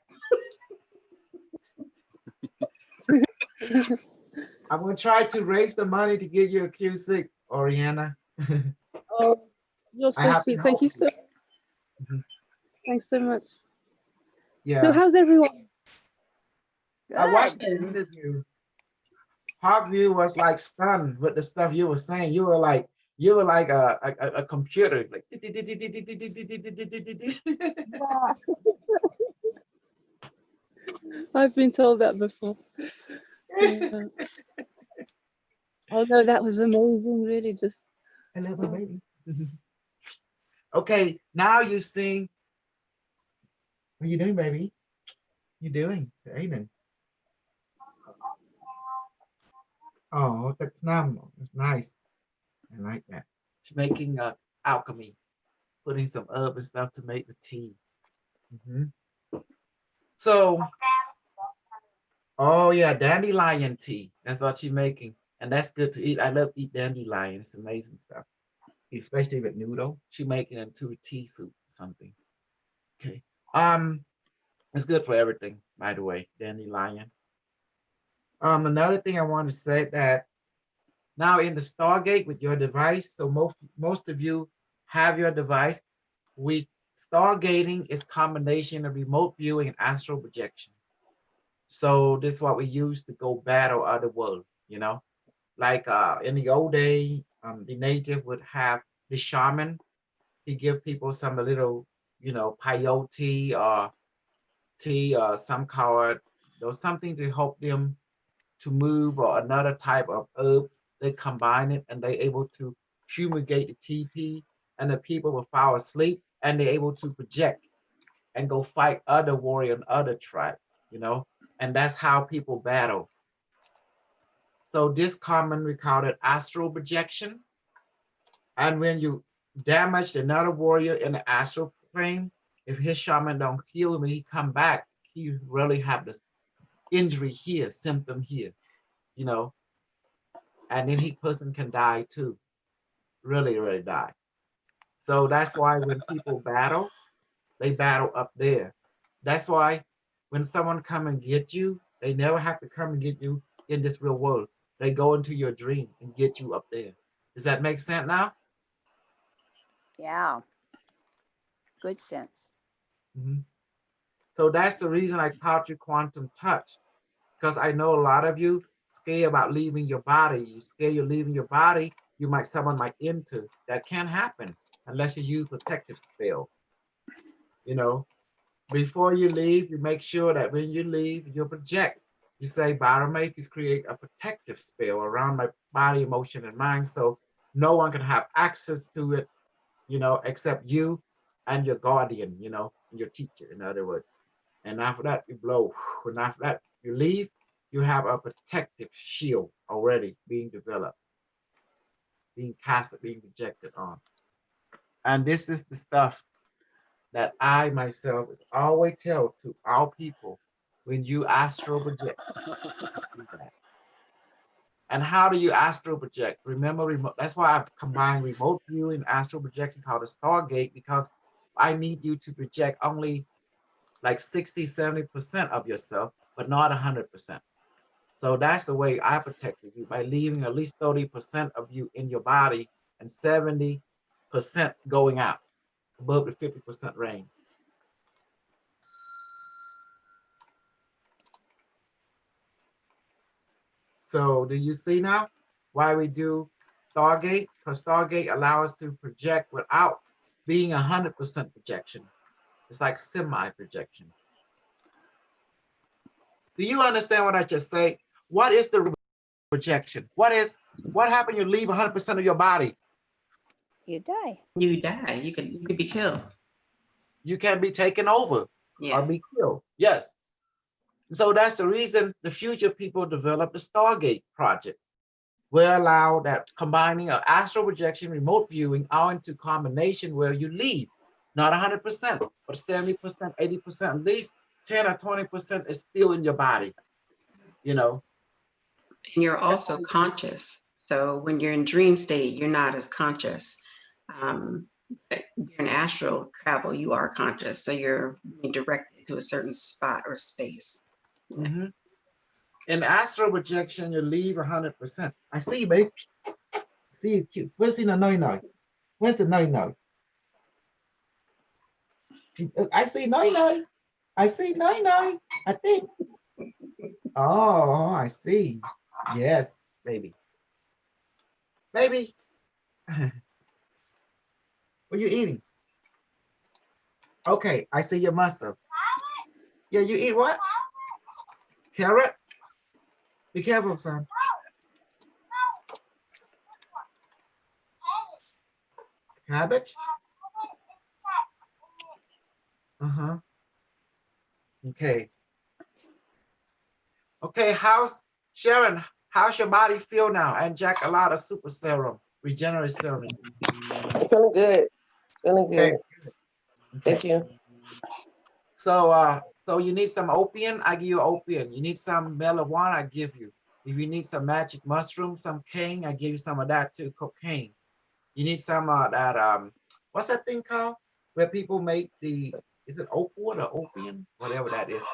I'm gonna try to raise the money to get you a Q6, Oriana. Oh, you're I so have to sweet. Thank help you so. Mhm. Thanks so much. Yeah. So how's everyone? I watched the Good. interview. Parkview was like stunned with the stuff you were saying. You were like a computer, like Yeah. I've been told that before. Yeah. Oh no, that was amazing. Really, just. Hello, my baby. Okay, now you sing. What are you doing, baby? You doing, Aiden? Oh, that's nice. I like that. She's making alchemy, putting some herb and stuff to make the tea. Mhm. So, oh yeah, dandelion tea. That's what she's making, and that's good to eat. I love eat dandelion. It's amazing stuff, especially with noodle. She making it into a tea soup or something. Okay. It's good for everything, by the way, dandelion. Another thing I want to say that now in the Stargate with your device, so most of you have your device. Stargating is combination of remote viewing and astral projection. So this is what we use to go battle other world, you know? Like in the old day, the native would have the shaman. He give people some a little, peyote or tea or some kind or something to help them to move, or another type of herbs. They combine it and they're able to fumigate the TP, and the people will fall asleep and they're able to project and go fight other warrior and other tribe, and that's how people battle. So this common, we call it astral projection. And when you damage another warrior in the astral plane, if his shaman don't heal him, he come back, he really have this injury here, symptom here, and then he person can die too, really, really die. So that's why when people battle, they battle up there. That's why when someone come and get you, they never have to come and get you in this real world. They go into your dream and get you up there. Does that make sense now? Yeah. Good sense. Mhm. So that's the reason I taught you quantum touch, because I know a lot of you scared about leaving your body. You scared you're leaving your body, someone might enter. That can't happen unless you use protective spell. You know, before you leave, you make sure that when you leave, you project. You say, Biomatrix create a protective spell around my body, emotion, and mind, so no one can have access to it, except you and your guardian, your teacher, in other words. And after that, you blow. And after that, you leave, you have a protective shield already being developed, being casted, being projected on. And this is the stuff that I myself always tell to our people when you astral project. And how do you astral project? Remember, remote. That's why I've combined remote view and astral projection called a Stargate, because I need you to project only like 60–70% of yourself, but not 100%. So that's the way I protected you, by leaving at least 30% of you in your body and 70% going out above the 50% range. So do you see now why we do Stargate? Because Stargate allows us to project without being 100% projection. It's like semi-projection. Do you understand what I just say? What is the projection? What happened? You leave 100% of your body. You die. You die. You could be killed. You can be taken over Yeah. or be killed. Yes. So that's the reason the future people developed the Stargate project. We allow that combining of astral projection, remote viewing, all into combination where you leave, not 100%, but 70%, 80%, at least 10 or 20% is still in your body, And you're also conscious. So when you're in dream state, you're not as conscious. But you're in astral travel, you are conscious. So you're being directed to a certain spot or space. Mm-hmm. In astral projection, you leave 100%. I see you, babe. See you, cute. Where's the no? Where's the no? I see no. I see no. I think. Oh, I see. Yes, baby. Baby. What you eating? Okay, I see your muscle. Yeah, you eat what? Carrot? Be careful, son. Cabbage? Uh-huh. Okay. Okay, Sharon, how's your body feel now? And Jack, a lot of super serum, regenerative serum. Feeling good. Feeling good. Okay. Thank you. So you need some opium, I give you opium. You need some marijuana, I give you. If you need some magic mushroom, some cane, I give you some of that too, cocaine. You need some of that, what's that thing called? Where people make is it opal or opium? Whatever that is.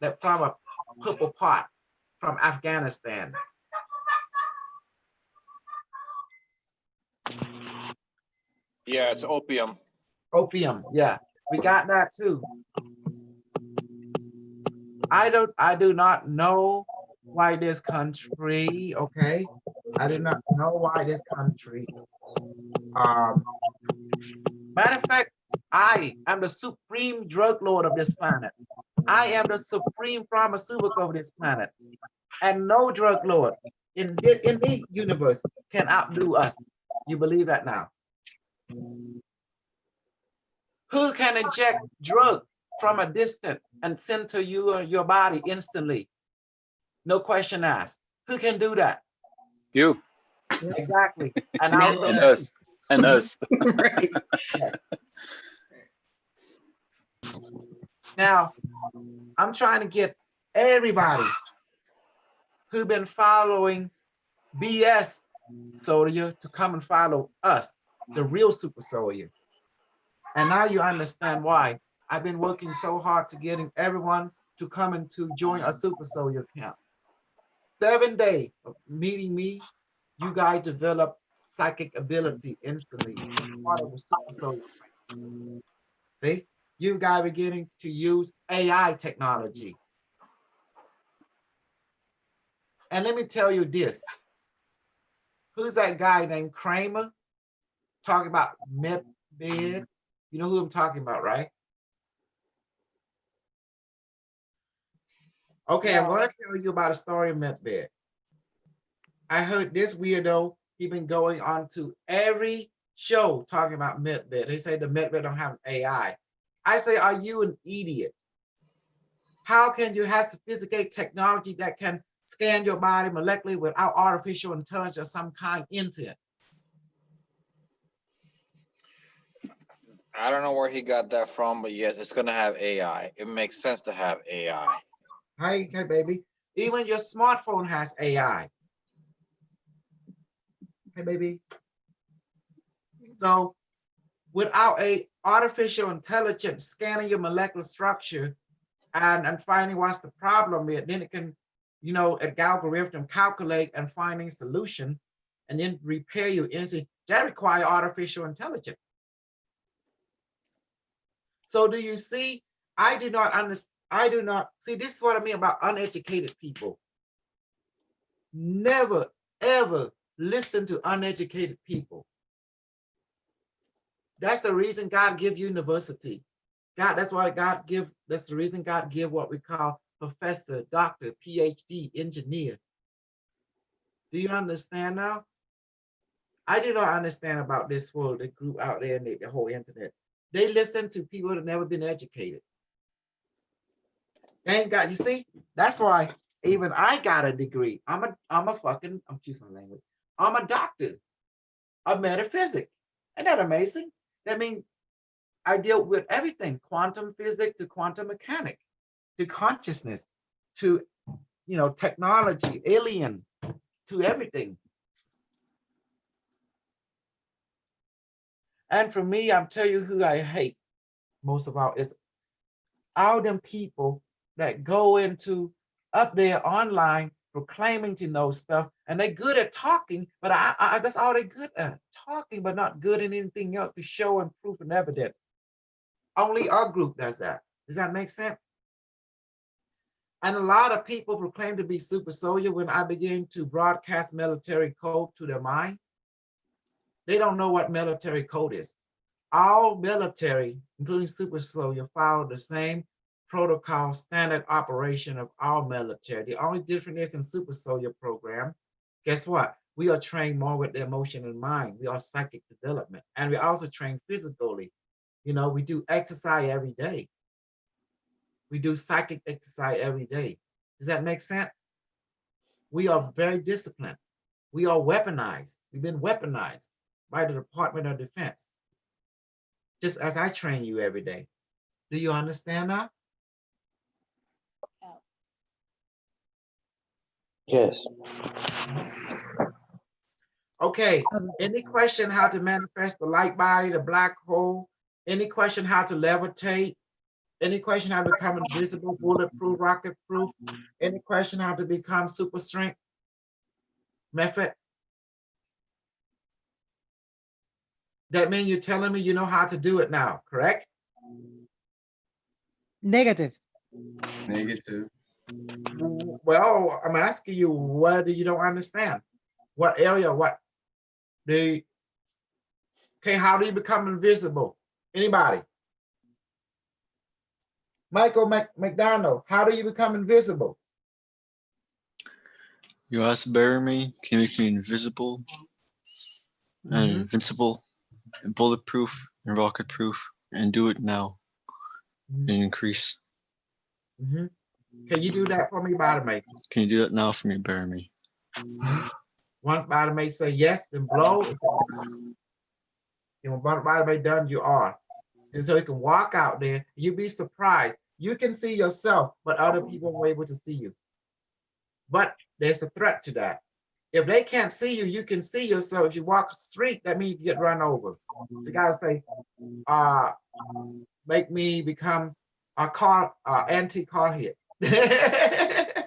That from a purple pot from Afghanistan. Yeah, it's opium. Opium, yeah. We got that too. I do not know why this country, okay? I do not know why this country. Matter of fact, I am the supreme drug lord of this planet. I am the supreme pharmaceutical of this planet. And no drug lord in the universe can outdo us. You believe that now? Who can inject drug from a distance and send to you or your body instantly? No question asked. Who can do that? You. Exactly. And And also us. And us. Right. yes. Now, I'm trying to get everybody who've been following BS Soldier to come and follow us, the real Super Soldier. And now you understand why I've been working so hard to getting everyone to come and to join a Super Soldier camp. 7 days of meeting me, you guys develop psychic ability instantly as part of the Super Soldier. See? you guys are beginning to use AI technology. And let me tell you this. Who's that guy named Kramer talking about MedBed? You know who I'm talking about, right? Okay, I'm going to tell you about a story of MedBed. I heard this weirdo, he been going on to every show talking about MedBed. They say the MedBed don't have AI. I say, are you an idiot? How can you have sophisticated technology that can scan your body molecularly without artificial intelligence of some kind into it? I don't know where he got that from, but yes, it's gonna have AI. It makes sense to have AI. Hey, baby. Even your smartphone has AI. Hey, baby. So without a artificial intelligence scanning your molecular structure and finding what's the problem is, then it can, you know, an algorithm calculate and finding solution and then repair you instantly. That require artificial intelligence. So do you see, I do not understand, I do not see, this is what I mean about uneducated people. Never, ever listen to uneducated people. That's the reason God give university. God, that's why God give, that's the reason God give what we call professor, doctor, PhD, engineer. Do you understand now? I do not understand about this world, the group out there and the whole internet. They listen to people that have never been educated. They ain't got, you see, that's why even I got a degree. I'm choosing my language. I'm a doctor of metaphysics. Isn't that amazing? That means I deal with everything, quantum physics to quantum mechanics, to consciousness, to, you know, technology, alien, to everything. And for me, I'm telling you who I hate most of all is all them people that go into up there online proclaiming to know stuff, and they're good at talking, but I that's all they're good at, talking, but not good in anything else to show and proof and evidence. Only our group does that. Does that make sense? And a lot of people proclaim to be super soldier when I begin to broadcast military code to their mind. They don't know what military code is. All military, including super soldier, follow the same protocol, standard operation of our military. The only difference is in super soldier program, guess what? We are trained more with the emotion in mind. We are psychic development. And we also train physically. You know, we do exercise every day. We do psychic exercise every day. Does that make sense? We are very disciplined. We are weaponized. We've been weaponized by the Department of Defense, just as I train you every day. Do you understand now? Yes. Okay, any question how to manifest the light body, the black hole? Any question how to levitate? Any question how to become invisible, bulletproof, rocket proof? Any question how to become super strength method? That means you're telling me you know how to do it now, correct? Negative. Negative. Well, I'm asking you, what do you don't understand? What area, what? Okay, how do you become invisible? Anybody? Michael McDonald, how do you become invisible? You ask bury me, can you make me invisible and invincible and bulletproof and rocket proof and do it now and increase. Can you do that for me, Bottomate? Can you do that now for me, bury me? Once Bottomate say yes, then blow. And when Bottomate done, you are. And so you can walk out there, you'd be surprised. You can see yourself, but other people were able to see you. But there's a threat to that. If they can't see you, you can see yourself. If you walk the street, that means you get run over. So you gotta say, make me become a car, anti-car hit.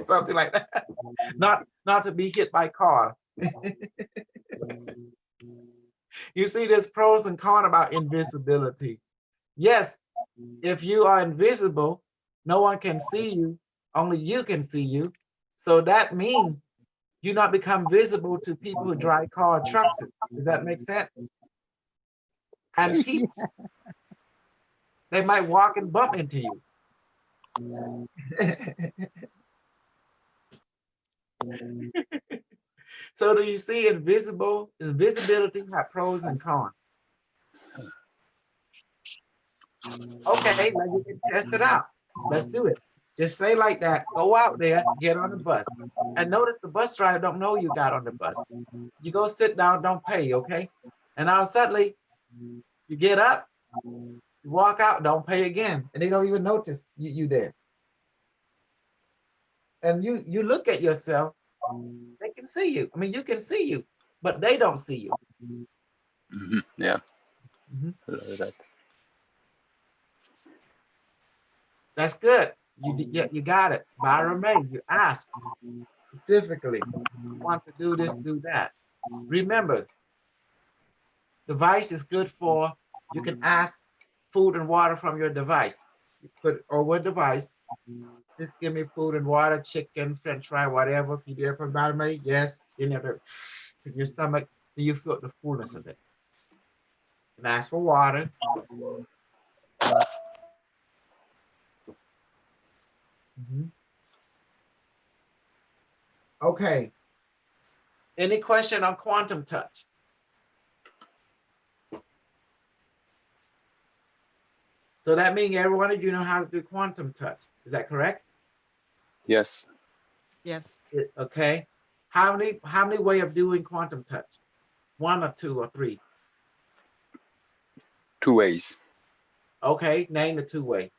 Something like that. Not to be hit by car. You see, there's pros and cons about invisibility. Yes, if you are invisible, no one can see you, only you can see you. So that means you not become visible to people who drive car trucks. Does that make sense? And Yes. people, they might walk and bump into you. So do you see invisibility have pros and cons? Okay, now you can test it out. Let's do it. Just say like that, go out there, get on the bus. And notice the bus driver don't know you got on the bus. You go sit down, don't pay, okay? And now suddenly you get up, you walk out, don't pay again. And they don't even notice you there. And you look at yourself, they can see you. I mean, you can see you, but they don't see you. Yeah. Mhm. I love that. That's good. You got it. Byron May, you asked specifically, want to do this, do that. Remember, device is good for, you can ask food and water from your device. You put over a device, just give me food and water, chicken, french fry, whatever. You do it from Byron May, yes. You never in your stomach, do you feel the fullness of it? And ask for water. Mhm. Okay. Any question on quantum touch? So that means every one of you know how to do quantum touch. Is that correct? Yes. Yes. Okay. How many way of doing quantum touch? 1 or 2 or 3? 2 ways. Okay, name the 2 way.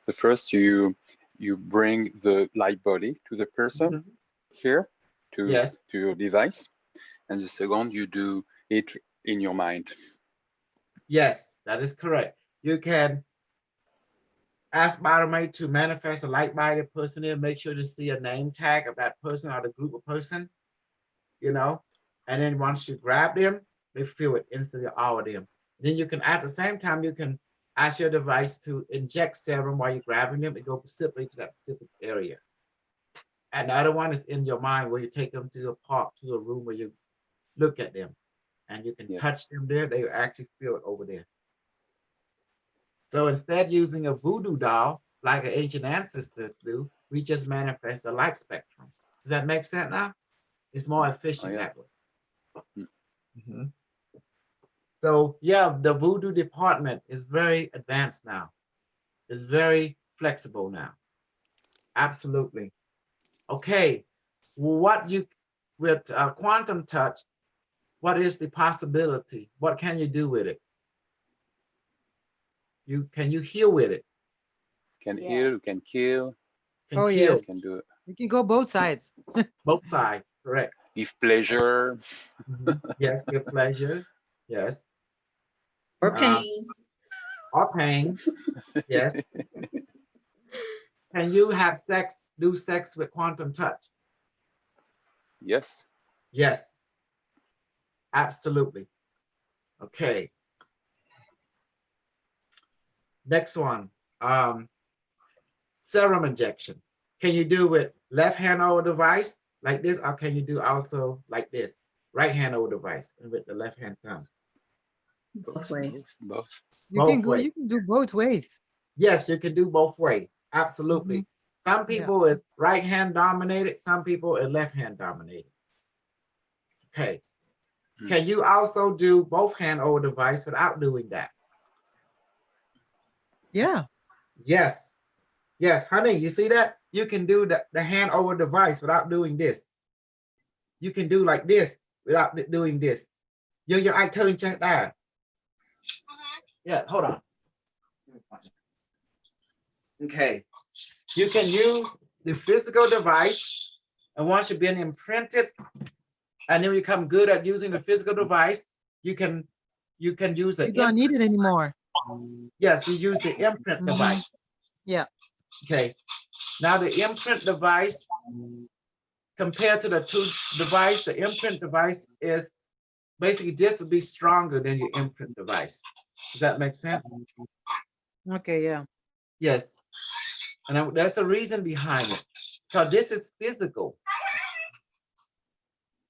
The first, you bring the light body to the person here to Yes. to your device, and the second, you do it in your mind. Yes, that is correct. You can ask Byron to manifest a like-minded person here, make sure to see a name tag of that person or the group of person, you know, and then once you grab them, they feel it instantly, all of them. Then you can, at the same time, you can ask your device to inject serum while you're grabbing them and go specifically to that specific area. And the other one is in your mind where you take them to a park, to a room where you look at them and you can touch them there, they actually feel it over there. So instead using a voodoo doll, like an ancient ancestor do, we just manifest a light spectrum. Does that make sense now? It's more efficient that way. Mhm. So yeah, the voodoo department is very advanced now. It's very flexible now. Absolutely. Okay, what you, with quantum touch, what is the possibility? What can you do with it? Can you heal with it? Can heal, you can kill. Can Oh, kill. yes. Can do it. You can go both sides. Both sides, correct. Give pleasure. Yes, give pleasure. Yes. Or pain. Or pain. Yes. Can you have sex, do sex with quantum touch? Yes. Yes. Absolutely. Okay. Next one. Serum injection. Can you do with left hand over device like this, or can you do also like this? Right hand over device and with the left hand thumb. Both ways. Both. You can go. You can do both ways. Yes, you can do both ways. Absolutely. Some people is right hand dominated. Some people is left hand dominated. Okay. Can you also do both hand over device without doing that? Yeah. Yes. Yes, honey, you see that? You can do the hand over device without doing this. You can do like this without doing this. I tell you, check that. Yeah, hold on. Okay. You can use the physical device, and once you've been imprinted, and then you become good at using the physical device, you can use the. You don't need it anymore. Yes, you use the imprint device. Yeah. Okay. Now the imprint device, compared to the two device, the imprint device is basically this would be stronger than your imprint device. Does that make sense? Okay, yeah. Yes. And that's the reason behind it. Because this is physical.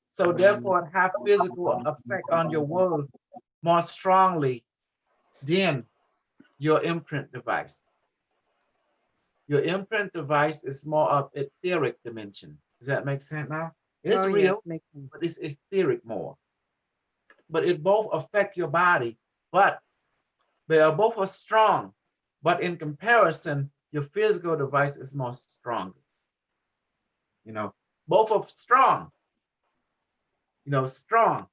So therefore, it have physical effect on your world more strongly than your imprint device. Your imprint device is more of etheric dimension. Does that make sense now? It's Oh, real, yes, makes sense. but it's etheric more. But it both affect your body, but they are both are strong. But in comparison, your physical device is more stronger. You know, both are strong. You know, strong.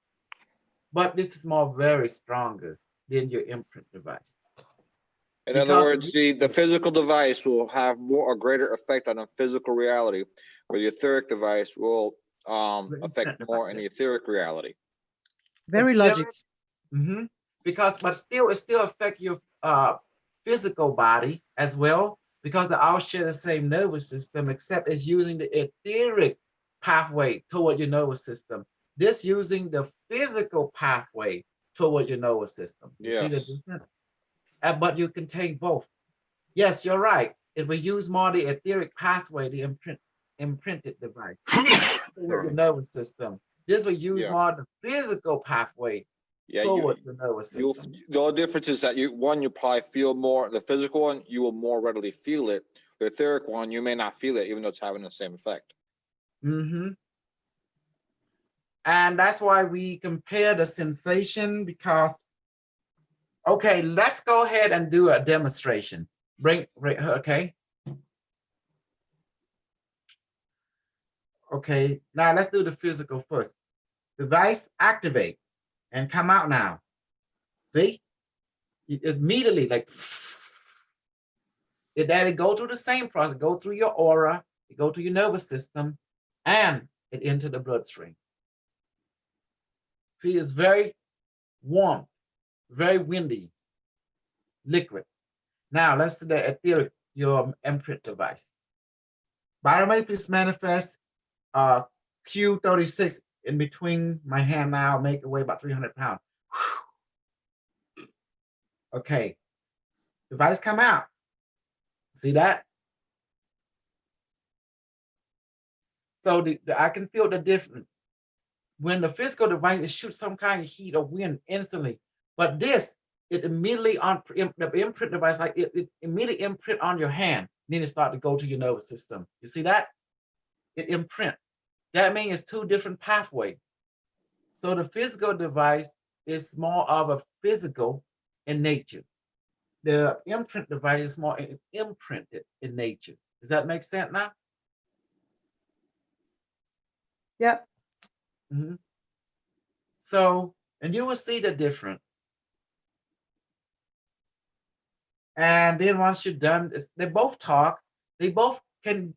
But this is more very stronger than your imprint device. In other Because words, the physical device will have a greater effect on a physical reality, where the etheric device will affect more in the etheric reality. Very logic. Mm-hmm. Because, but still, it still affect your physical body as well, because they all share the same nervous system, except it's using the etheric pathway toward your nervous system. This using the physical pathway toward your nervous system. You see the difference? But you can take both. Yes, you're right. If we use more the etheric pathway, the imprinted device, toward your nervous system. This will use more the physical pathway toward the nervous system. The only difference is that you probably feel more. The physical one, you will more readily feel it. The etheric one, you may not feel it, even though it's having the same effect. Mm-hmm. And that's why we compare the sensation, because, okay, let's go ahead and do a demonstration. Okay. Okay, now let's do the physical first. Device activate and come out now. See? Immediately, like, it go through the same process, go through your aura, it go to your nervous system, and it enter the bloodstream. See, it's very warm, very windy, liquid. Now let's do the etheric, your imprint device. Biomed, please manifest Q36 in between my hand now, make it weigh about 300 pounds. Okay, device come out. See that? So I can feel the difference. When the physical device, it shoots some kind of heat or wind instantly. But this, it immediately on the imprint device, like it immediately imprint on your hand. Then it start to go to your nervous system. You see that? It imprint. That means it's two different pathways. So the physical device is more of a physical in nature. The imprint device is more imprinted in nature. Does that make sense now? Yep. Mm-hmm. So, and you will see the difference. And then once you're done, they both talk. They both can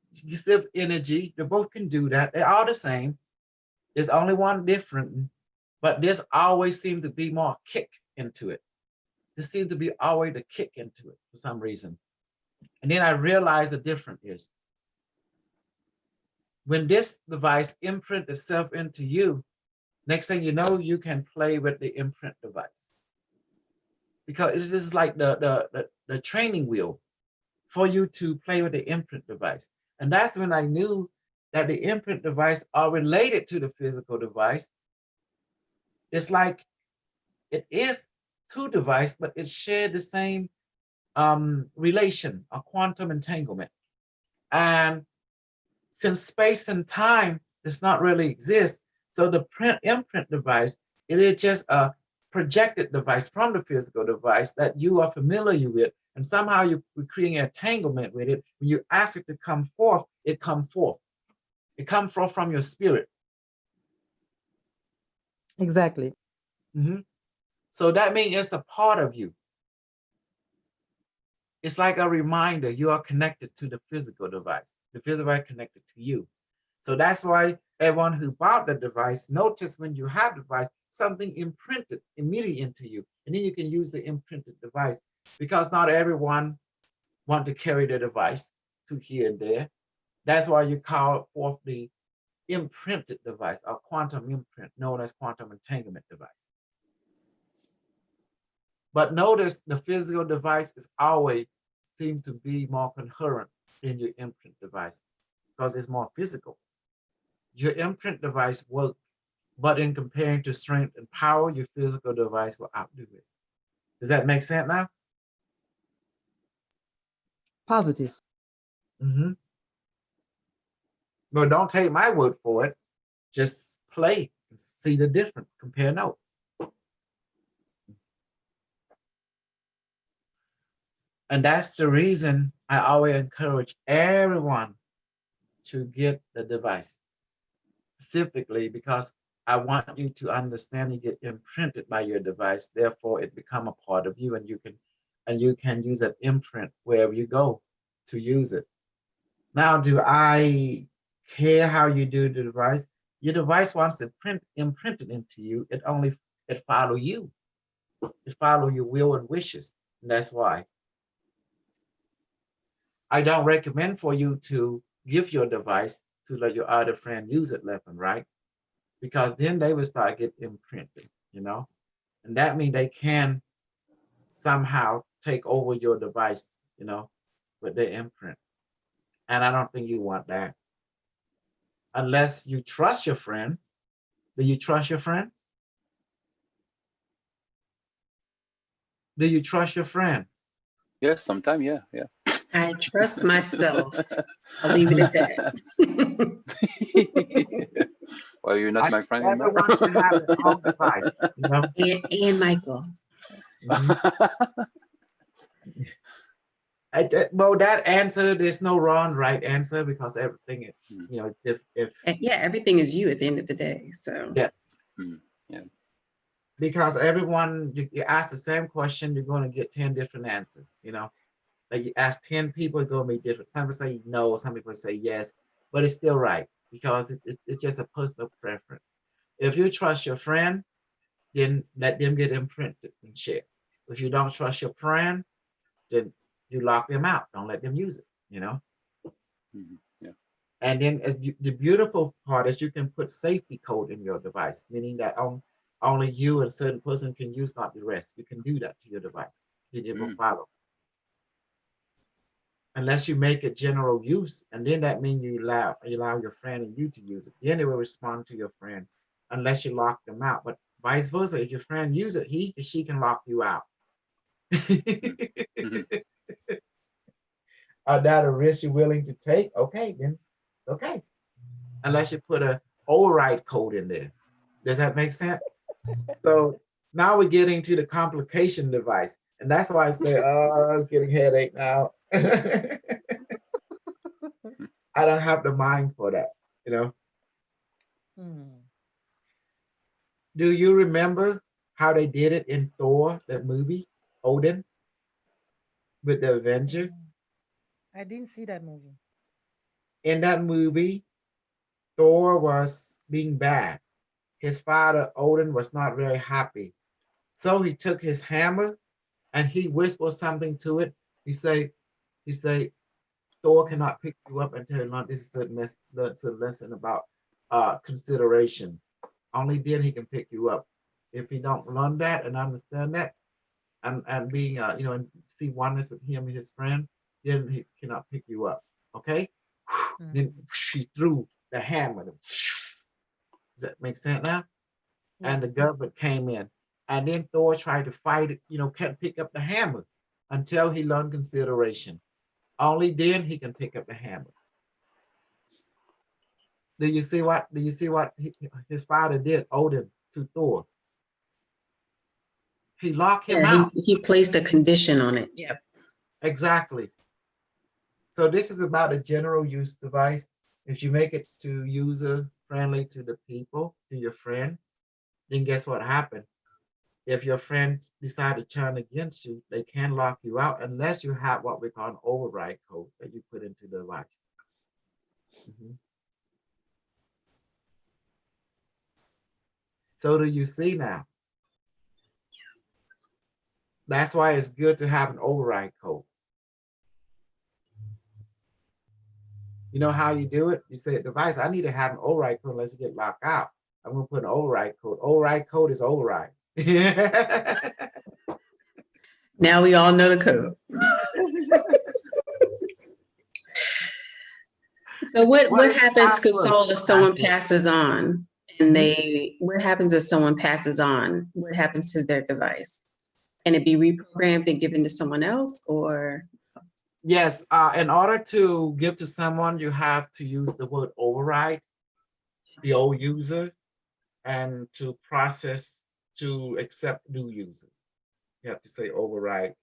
give energy. They both can do that. They're all the same. There's only one different, but this always seems to be more kick into it. There seems to be always a kick into it for some reason. And then I realized the difference is when this device imprint itself into you, next thing you know, you can play with the imprint device. Because it's just like the training wheel for you to play with the imprint device. And that's when I knew that the imprint device are related to the physical device. It's like it is two devices, but it shared the same relation, a quantum entanglement. And since space and time does not really exist, so the imprint device, it is just a projected device from the physical device that you are familiar with, and somehow you're creating an entanglement with it. When you ask it to come forth, it comes forth. It comes forth from your spirit. Exactly. Mm-hmm. So that means it's a part of you. It's like a reminder you are connected to the physical device. The physical device connected to you. So that's why everyone who bought the device, notice when you have the device, something imprinted immediately into you. And then you can use the imprinted device, because not everyone want to carry the device to here and there. That's why you call forth the imprinted device, or quantum imprint, known as quantum entanglement device. But notice the physical device is always seem to be more concurrent in your imprint device because it's more physical. Your imprint device works, but in comparing to strength and power, your physical device will outdo it. Does that make sense now? Positive. Mm-hmm. But don't take my word for it. Just play and see the difference. Compare notes. And that's the reason I always encourage everyone to get the device. Specifically because I want you to understand you get imprinted by your device. Therefore, it become a part of you, and you can use that imprint wherever you go to use it. Now, do I care how you do the device? Your device wants to imprint it into you. It follow you. It follow your will and wishes. And that's why I don't recommend for you to give your device to let your other friend use it left and right, because then they will start get imprinted, and that means they can somehow take over your device, with their imprint. And I don't think you want that. Unless you trust your friend. Do you trust your friend? Do you trust your friend? Yes, sometimes, yeah. I trust myself. I'll leave it at that. Well, you're not my friend anymore. Everyone should have his own device, And Michael. Well, that answer, there's no wrong, right answer, because everything is, Yeah, everything is you at the end of the day. So yeah. Yes. Because everyone, you ask the same question, you're going to get 10 different answers, Like you ask 10 people, it's going to be different. Some people say no, some people say yes, but it's still right because it's just a personal preference. If you trust your friend, then let them get imprinted and share. If you don't trust your friend, then you lock them out. Don't let them use it, Yeah. And then the beautiful part is you can put safety code in your device, meaning that only you and a certain person can use, not the rest. You can do that to your device. It will follow. Unless you make it general use, and then that means you allow your friend and you to use it. Then it will respond to your friend, unless you lock them out. But vice versa, if your friend use it, he or she can lock you out. Are that a risk you're willing to take? Okay, then okay. Unless you put a override code in there. Does that make sense? So now we're getting to the complication device. And that's why I say, oh, I was getting headache now. I don't have the mind for that, Do you remember how they did it in Thor, that movie, Odin, with the Avenger? I didn't see that movie. In that movie, Thor was being bad. His father, Odin, was not very happy. So he took his hammer and he whispered something to it. He say, Thor cannot pick you up until you learn this is a lesson about consideration. Only then he can pick you up. If he don't learn that and understand that, and being and see oneness with him and his friend, then he cannot pick you up. Okay? Then she threw the hammer. Does that make sense now? And the government came in. And then Thor tried to fight it, can't pick up the hammer until he learned consideration. Only then he can pick up the hammer. Do you see what his father did, Odin, to Thor? He locked him out. He placed a condition on it. Yeah. Exactly. So this is about a general use device. If you make it to user friendly to the people, to your friend, then guess what happened? If your friend decide to turn against you, they can lock you out unless you have what we call an override code that you put into the device. So do you see now? That's why it's good to have an override code. You know how you do it? You say, device, I need to have an override code unless you get locked out. I'm going to put an override code. Override code is override. Now we all know the code. So what is the happens, password? Console, if someone Password. passes on and what happens if someone passes on? What happens to their device? Can it be reprogrammed and given to someone else, or? Yes, in order to give to someone, you have to use the word override, the old user, and to process to accept new user. You have to say override.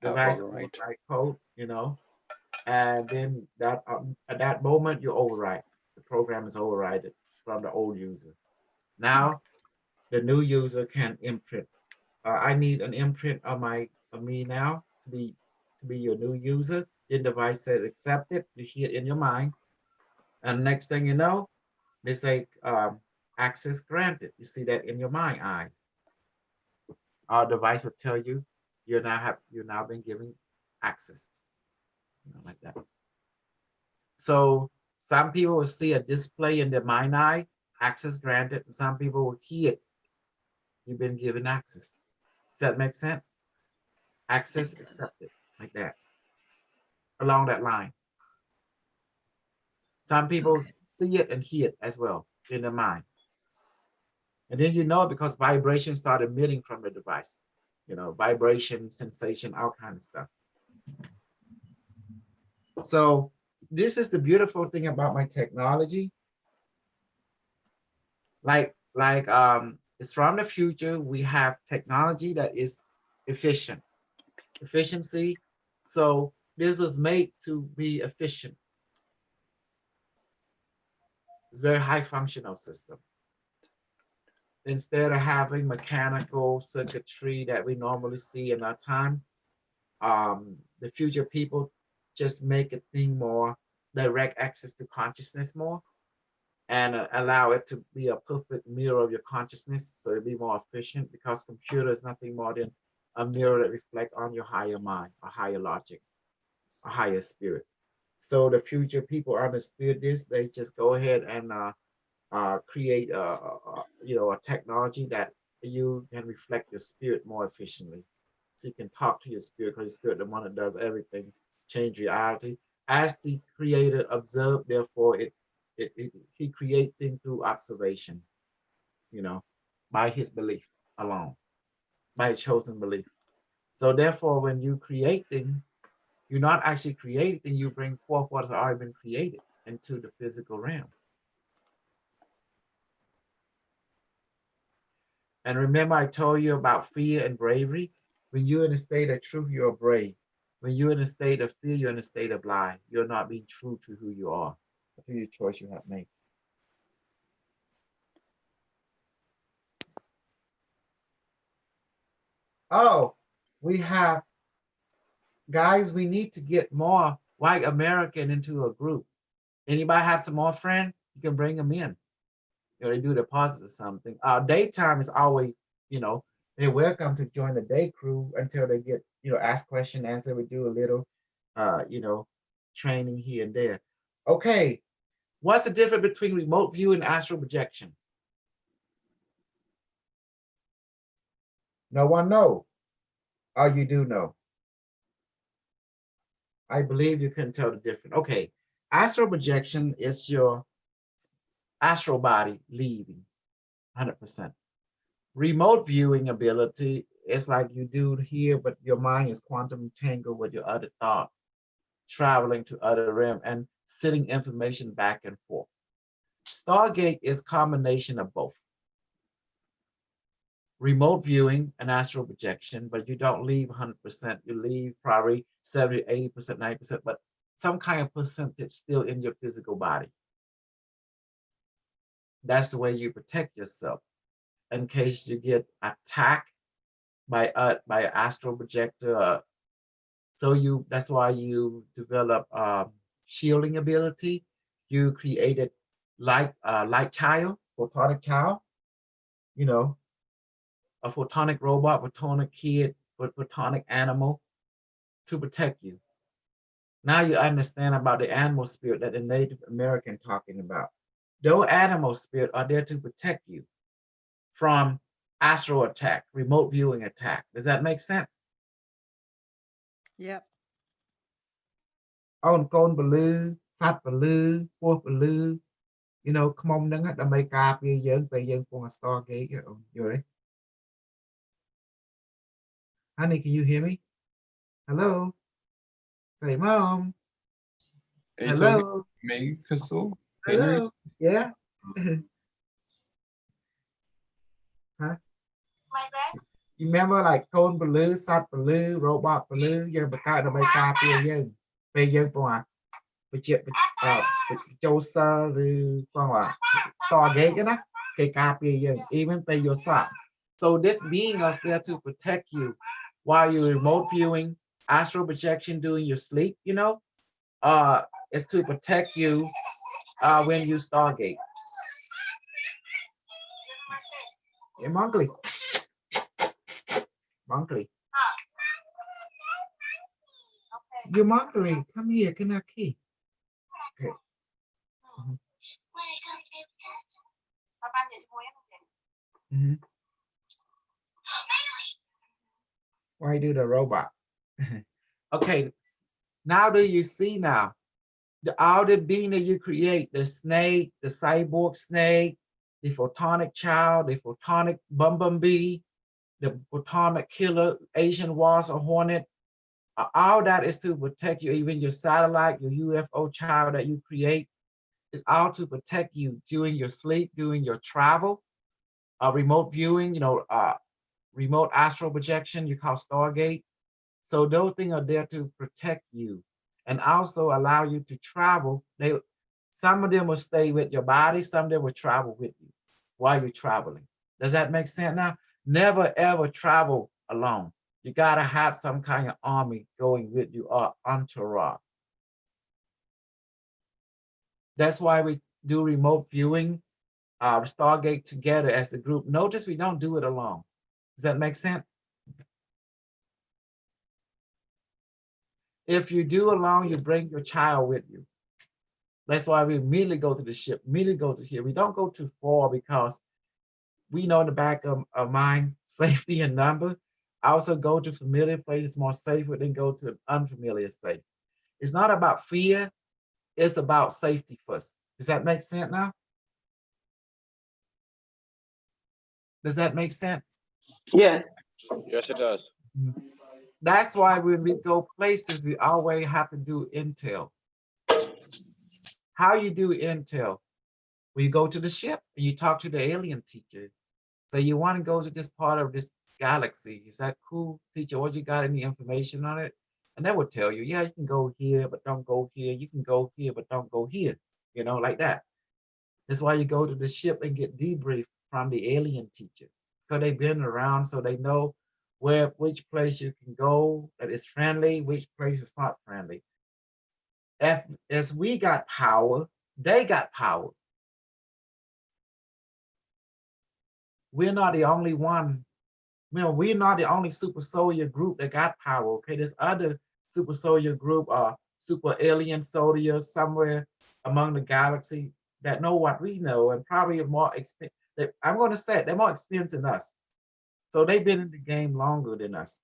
Device Override. override code, you know, and then that at that moment you override. The program is overridden from the old user. Now the new user can imprint. I need an imprint of me now to be your new user. Then device says accept it. You hear it in your mind, and next thing you know, they say access granted. You see that in your mind eyes. Our device will tell you you're now been given access, like that. So some people will see a display in their mind eye, access granted, and some people will hear it. You've been given access. Does that make sense? Access accepted, like that, along that line. Some people see it and hear it as well in their mind. And then you know because vibrations start emitting from the device. You know, vibration, sensation, all kind of stuff. So this is the beautiful thing about my technology. Like it's from the future. We have technology that is efficiency. So this was made to be efficient. It's a very high functional system. Instead of having mechanical circuitry that we normally see in our time, the future people just make a thing more direct access to consciousness more, and allow it to be a perfect mirror of your consciousness, so it'll be more efficient, because computer is nothing more than a mirror that reflects on your higher mind, a higher logic, a higher spirit. So the future people understood this. They just go ahead and create a technology that you can reflect your spirit more efficiently. So you can talk to your spirit, because your spirit, the one that does everything, change reality. As the creator observed, therefore he create things through observation, by his belief alone, by his chosen belief. So therefore, when you create things, you're not actually creating, you bring forth what has already been created into the physical realm. And remember, I told you about fear and bravery. When you're in a state of truth, you're brave. When you're in a state of fear, you're in a state of lie. You're not being true to who you are, to your choice you have made. Oh, we have, guys, we need to get more white American into a group. Anybody have some more friends? You can bring them in. They do deposit or something. Daytime is always, they're welcome to join the day crew until they get, ask question, answer. We do a little, training here and there. Okay, what's the difference between remote view and astral projection? No one knows. Oh, you do know. I believe you couldn't tell the difference. Okay, astral projection is your astral body leaving 100%. Remote viewing ability is like you do here, but your mind is quantum entangled with your other thought, traveling to other realm and sending information back and forth. Stargate is combination of both. Remote viewing and astral projection, but you don't leave 100%. You leave probably 70, 80%, 90%, but some kind of percentage still in your physical body. That's the way you protect yourself in case you get attacked by an astral projector. So that's why you develop shielding ability. You created light child, photonic child, a photonic robot, photonic kid, photonic animal to protect you. Now you understand about the animal spirit that the Native American talking about. Those animal spirit are there to protect you from astral attack, remote viewing attack. Does that make sense? Yep. អូនកូនពលឺសត្វពលឺពស់ពលឺ you know ខ្មុំហ្នឹងដើម្បីការពារយើងពេលយើងពង Stargate អូនយល់ទេ Honey, can you hear me? Hello? Say mom. Are you Hello? talking to me, Crystal? Hello? Henry? Yeah? Huh? You remember like កូនពលឺសត្វពលឺ robot ពលឺយើងបង្កើតដើម្បីការពារយើងពេលយើងពងចូលសិលឬពង Stargate ណាគេការពារយើង even ពេលយល់សក់ so this being is there to protect you while you're remote viewing astral projection during your sleep, you know, is to protect you when you Stargate. Hey, Monkley. Monkley. You Monkley, come here, can I key? Okay. Mm-hmm. Why do the robot? Okay, now do you see now? All the being that you create, the snake, the cyborg snake, the photonic child, the photonic bumblebee, the photonic killer, Asian wasp or hornet, all that is to protect you. Even your satellite, your UFO child that you create, is all to protect you during your sleep, during your travel, remote viewing, you know, remote astral projection, you call Stargate. So those things are there to protect you and also allow you to travel. Some of them will stay with your body, some of them will travel with you while you're traveling. Does that make sense now? Never ever travel alone. You gotta have some kind of army going with you or entourage. That's why we do remote viewing, Stargate together as a group. Notice we don't do it alone. Does that make sense? If you do alone, you bring your child with you. That's why we immediately go to the ship, immediately go to here. We don't go too far because we know in the back of mind, safety and number. I also go to familiar places more safer than go to unfamiliar safe. It's not about fear, it's about safety first. Does that make sense now? Does that make sense? Yes. Yes, it does. That's why when we go places, we always have to do intel. How you do intel? When you go to the ship and you talk to the alien teacher. So you want to go to this part of this galaxy. Is that cool, teacher? What you got any information on it? And they will tell you, yeah, you can go here, but don't go here. You can go here, but don't go here. You know, like that. That's why you go to the ship and get debriefed from the alien teacher. Because they've been around, so they know which place you can go that is friendly, which place is not friendly. As we got power, they got power. We're not the only one. You know, we're not the only super soldier group that got power. Okay, there's other super soldier group or super alien soldiers somewhere among the galaxy that know what we know and probably are more expensive. I'm going to say it, they're more experienced than us. So they've been in the game longer than us.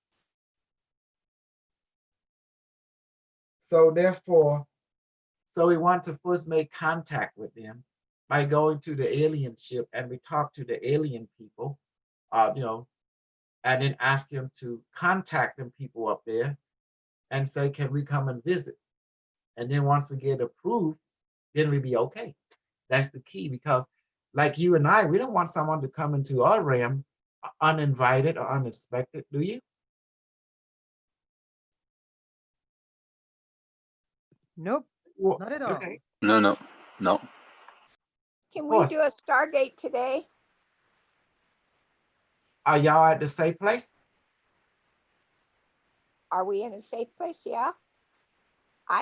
So therefore, so we want to first make contact with them by going to the alien ship and we talk to the alien people, you know, and then ask them to contact them people up there and say, can we come and visit? And then once we get approved, then we be okay. That's the key, because like you and I, we don't want someone to come into our realm uninvited or unexpected, do you? Nope, Well, not at all. okay. No. Can we do a Stargate today? Are y'all at the safe place? Are we in a safe place? Yeah.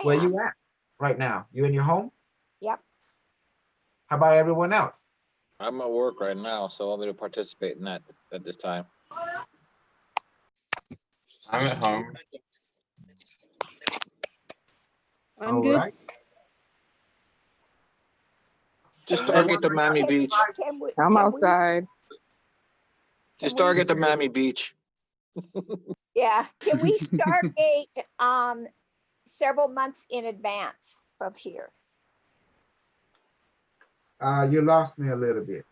Where am. you at right now? You in your home? Yep. How about everyone else? I'm at work right now, so I'm going to participate in that at this time. I'm at home. I'm good. Right. Just target the Miami Beach. I'm outside. Just target the Miami Beach. Yeah, can we Stargate several months in advance of here? You lost me a little bit.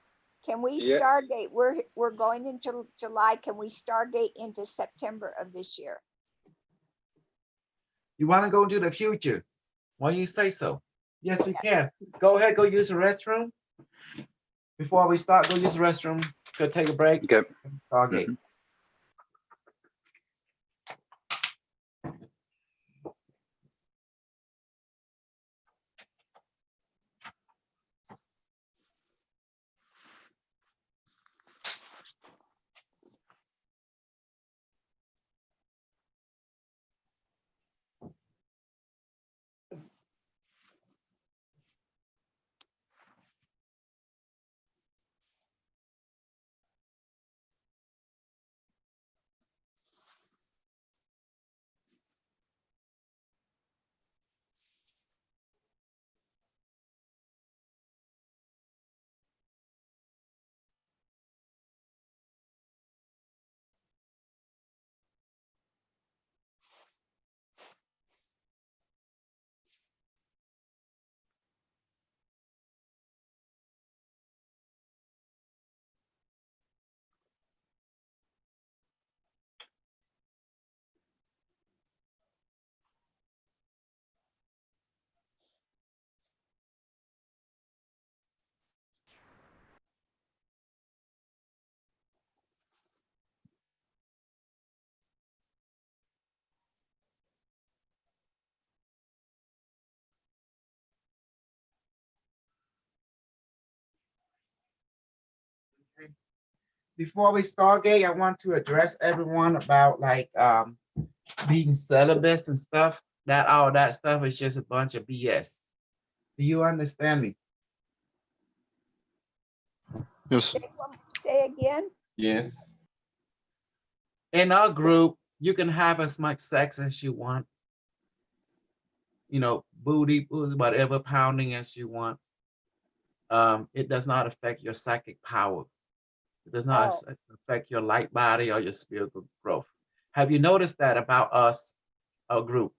Can we Yeah. Stargate? We're going into July. Can we Stargate into September of this year? You want to go into the future? Why you say so? Yes, we can. Go ahead, go use the restroom. Before we start, go use the restroom. Go take a break. Okay. Stargate. Mhm. Before we Stargate, I want to address everyone about like being celibate and stuff. That all that stuff is just a bunch of BS. Do you understand me? Yes. Say again. Yes. In our group, you can have as much sex as you want. You know, booty, whatever pounding as you want. It does not affect your psychic power. It does not affect your light body or your spiritual growth. Have you noticed that about us, our group?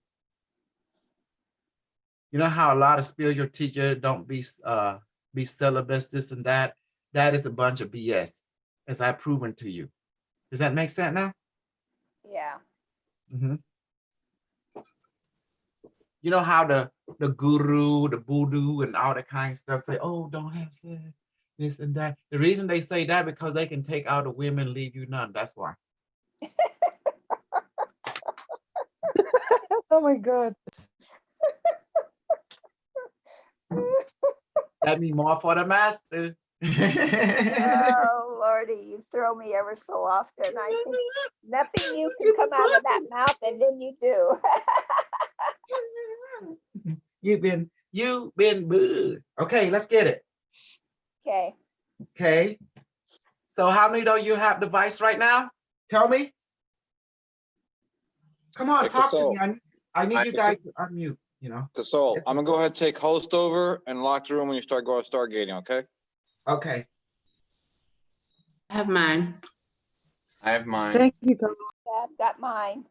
You know how a lot of spiritual teachers don't be celibate, this and that. That is a bunch of BS, as I've proven to you. Does that make sense now? Yeah. Mm-hmm. You know how the guru, the voodoo, and all that kind of stuff say, "Oh, don't have sex, this and that." The reason they say that because they can take out the women, leave you none. That's why. Oh my God. That mean more for the master. Oh Lordy, you throw me ever so often. I think nothing new can come out of that mouth, and then you do. You've been good. Okay, let's get it. Okay. Okay. So how many of you have device right now? Tell me. Come on, Hey, talk to Kasol. me. I need you guys to unmute, you know. Kasol, I'm gonna go ahead and take host over and lock the room when you start going Stargating, okay? Okay. I have mine. I have mine. Thank you, Carl. Yeah, I've got mine.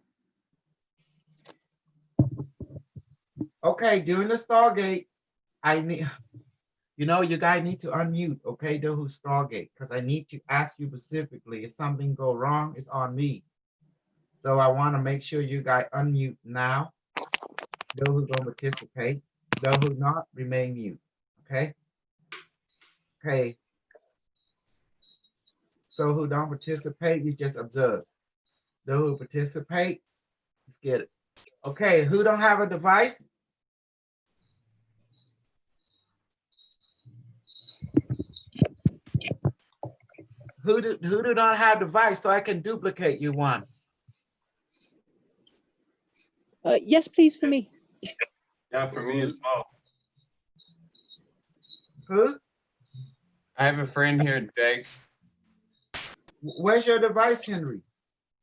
Okay, during the Stargate, I need, you know, you guys need to unmute, okay, those who Stargate, because I need to ask you specifically, if something go wrong, it's on me. So I want to make sure you guys unmute now. Those who don't participate, those who not, remain mute, okay? Okay. So who don't participate, you just observe. Those who participate, let's get it. Okay, who don't have a device? Who do not have device so I can duplicate you one? Yes, please, for me. Yeah, for me as well. Who? I have a friend here, Jake. Where's your device, Henry?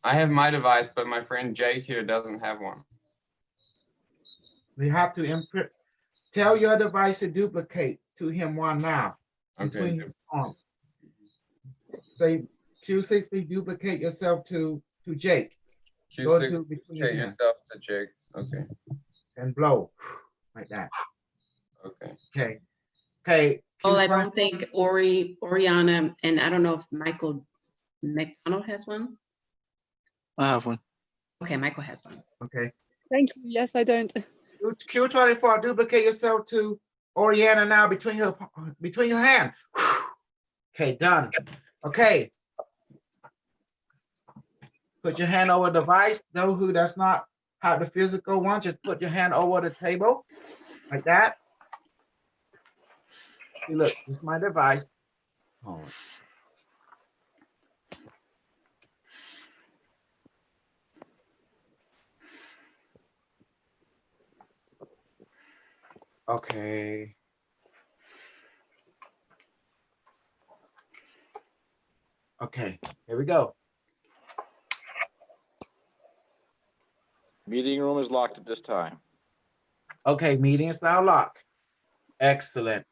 I have my device, but my friend Jake here doesn't have one. They have to imprint. Tell your device to duplicate to him one now. Okay. Between his palms. Say Q60, duplicate yourself to to Jake. Go to between his Q6, hands yourself to Jake. Okay. and blow like that. Okay. Okay. Okay. Oh, I Q20. don't think Oriana, and I don't know if Michael McDonald has one. I have one. Okay, Michael has one. Okay. Thank you. Yes, I don't. Q24, duplicate yourself to Oriana now between your hand. Okay, done. Okay. Put your hand over the device. Those who does not have the physical one, just put your hand over the table like that. See, look, this is my device. Hold on. Okay. Okay, here we go. Meeting room is locked at this time. Okay, meeting is now locked. Excellent.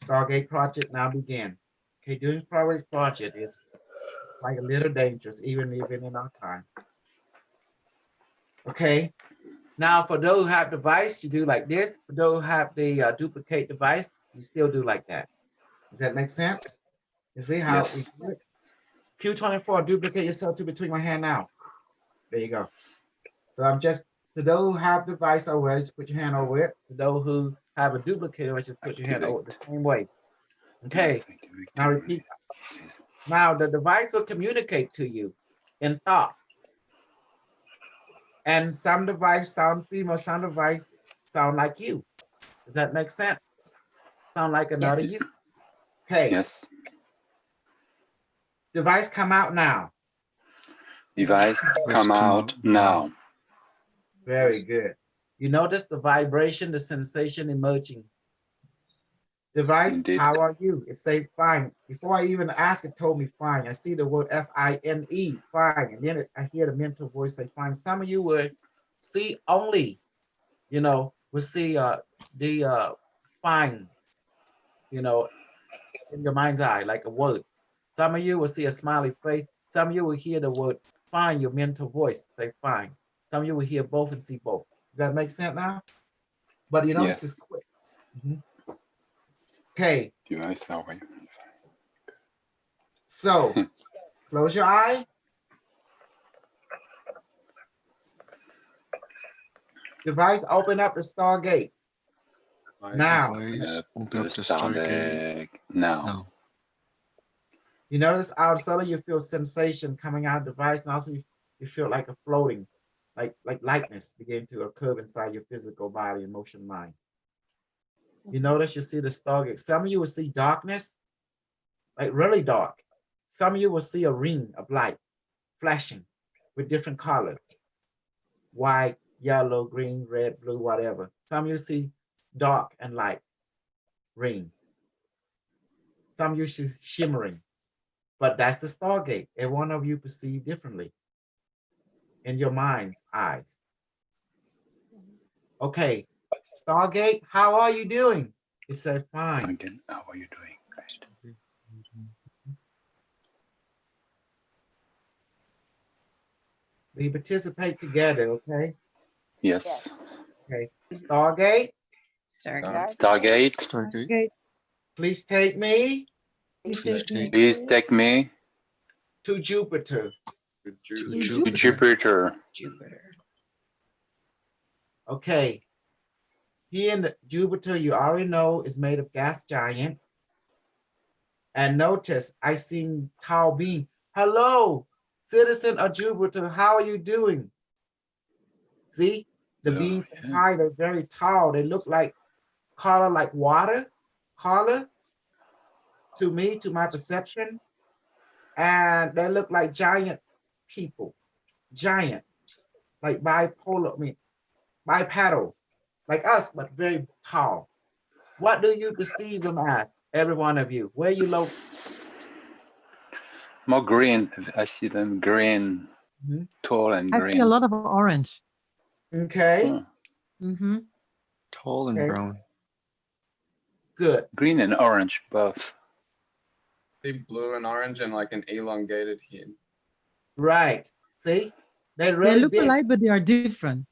Stargate project now begin. Okay, doing Stargate project is like a little dangerous, even in our time. Okay, now for those who have device, you do like this. For those who have the duplicate device, you still do like that. Does that make sense? You see how we Yes. do it? Q24, duplicate yourself to between my hand now. There you go. So I'm just, to those who have device over, just put your hand over it. To those who have a duplicate, just put your hand over it the same way. Okay, now repeat. Now the device will communicate to you in thought. And some device sound female, some device sound like you. Does that make sense? Sound like another Yes. you? Okay. Yes. Device come out now. Device come out now. Very good. You notice the vibration, the sensation emerging. Device, Indeed. how are you? It say fine. Before I even ask, it told me fine. I see the word F-I-N-E, fine. And then I hear the mental voice say fine. Some of you would see only, will see the fine, in your mind's eye, like a word. Some of you will see a smiley face. Some of you will hear the word fine, your mental voice say fine. Some of you will hear both and see both. Does that make sense now? But you notice it's Yes. quick. Okay. Device how are you? So close your eye. Device, open up the Stargate. Now. Device, open up the Stargate now. You notice outside you feel sensation coming out of the device, and also you feel like a floating, like lightness begin to occur inside your physical body, emotion, mind. You notice you see the Stargate. Some of you will see darkness, like really dark. Some of you will see a ring of light flashing with different colors, white, yellow, green, red, blue, whatever. Some of you see dark and light ring. Some of you see shimmering, but that's the Stargate. Every one of you perceive differently in your mind's eyes. Okay, Stargate, how are you doing? It said fine. Again, how are you doing? Great. We participate together, okay? Yes. Okay, Stargate. Stargate. Stargate. Please take me Please take me to Jupiter. to Jupiter. Okay. Here in Jupiter, you already know is made of gas giant. And notice I seen tall being. Hello, citizen of Jupiter, how are you doing? See, the beings high, they're very tall. They look like color like water, color to me, to my perception. And they look like giant people, giant, like bipedal, like us, but very tall. What do you perceive them as, every one of you? Where you look? More green. I see them green, tall and I green. see a lot of orange. Okay. Mm-hmm. Tall and Okay. brown. Good. Green and orange, both. See blue and orange and like an elongated head. Right. See, they They really look big. alike, but they are different.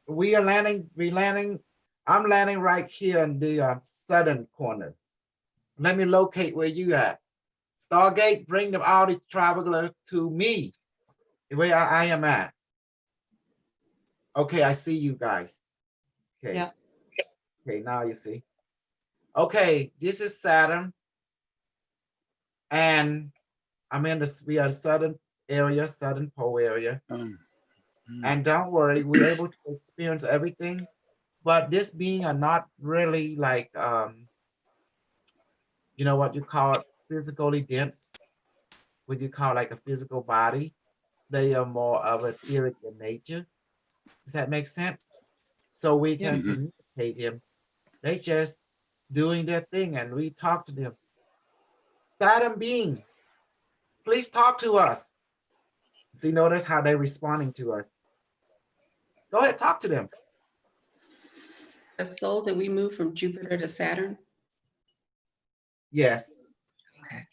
We are landing. I'm landing right here in the southern corner. Let me locate where you at. Stargate, bring them out the traveler to me, where I am at. Okay, I see you guys. Okay. Yeah. Okay, now you see. Okay, this is Saturn. And I'm in we are southern area, southern pole area. And don't worry, we're able to experience everything. But this being are not really like you know what you call it, physically dense, what you call like a physical body. They are more of a etheric in nature. Does that make sense? So we can communicate them. They just doing their thing and we talk to them. Saturn being, please talk to us. See, notice how they're responding to us. Go ahead, talk to them. A soul that we moved from Jupiter to Saturn. Yes. Okay.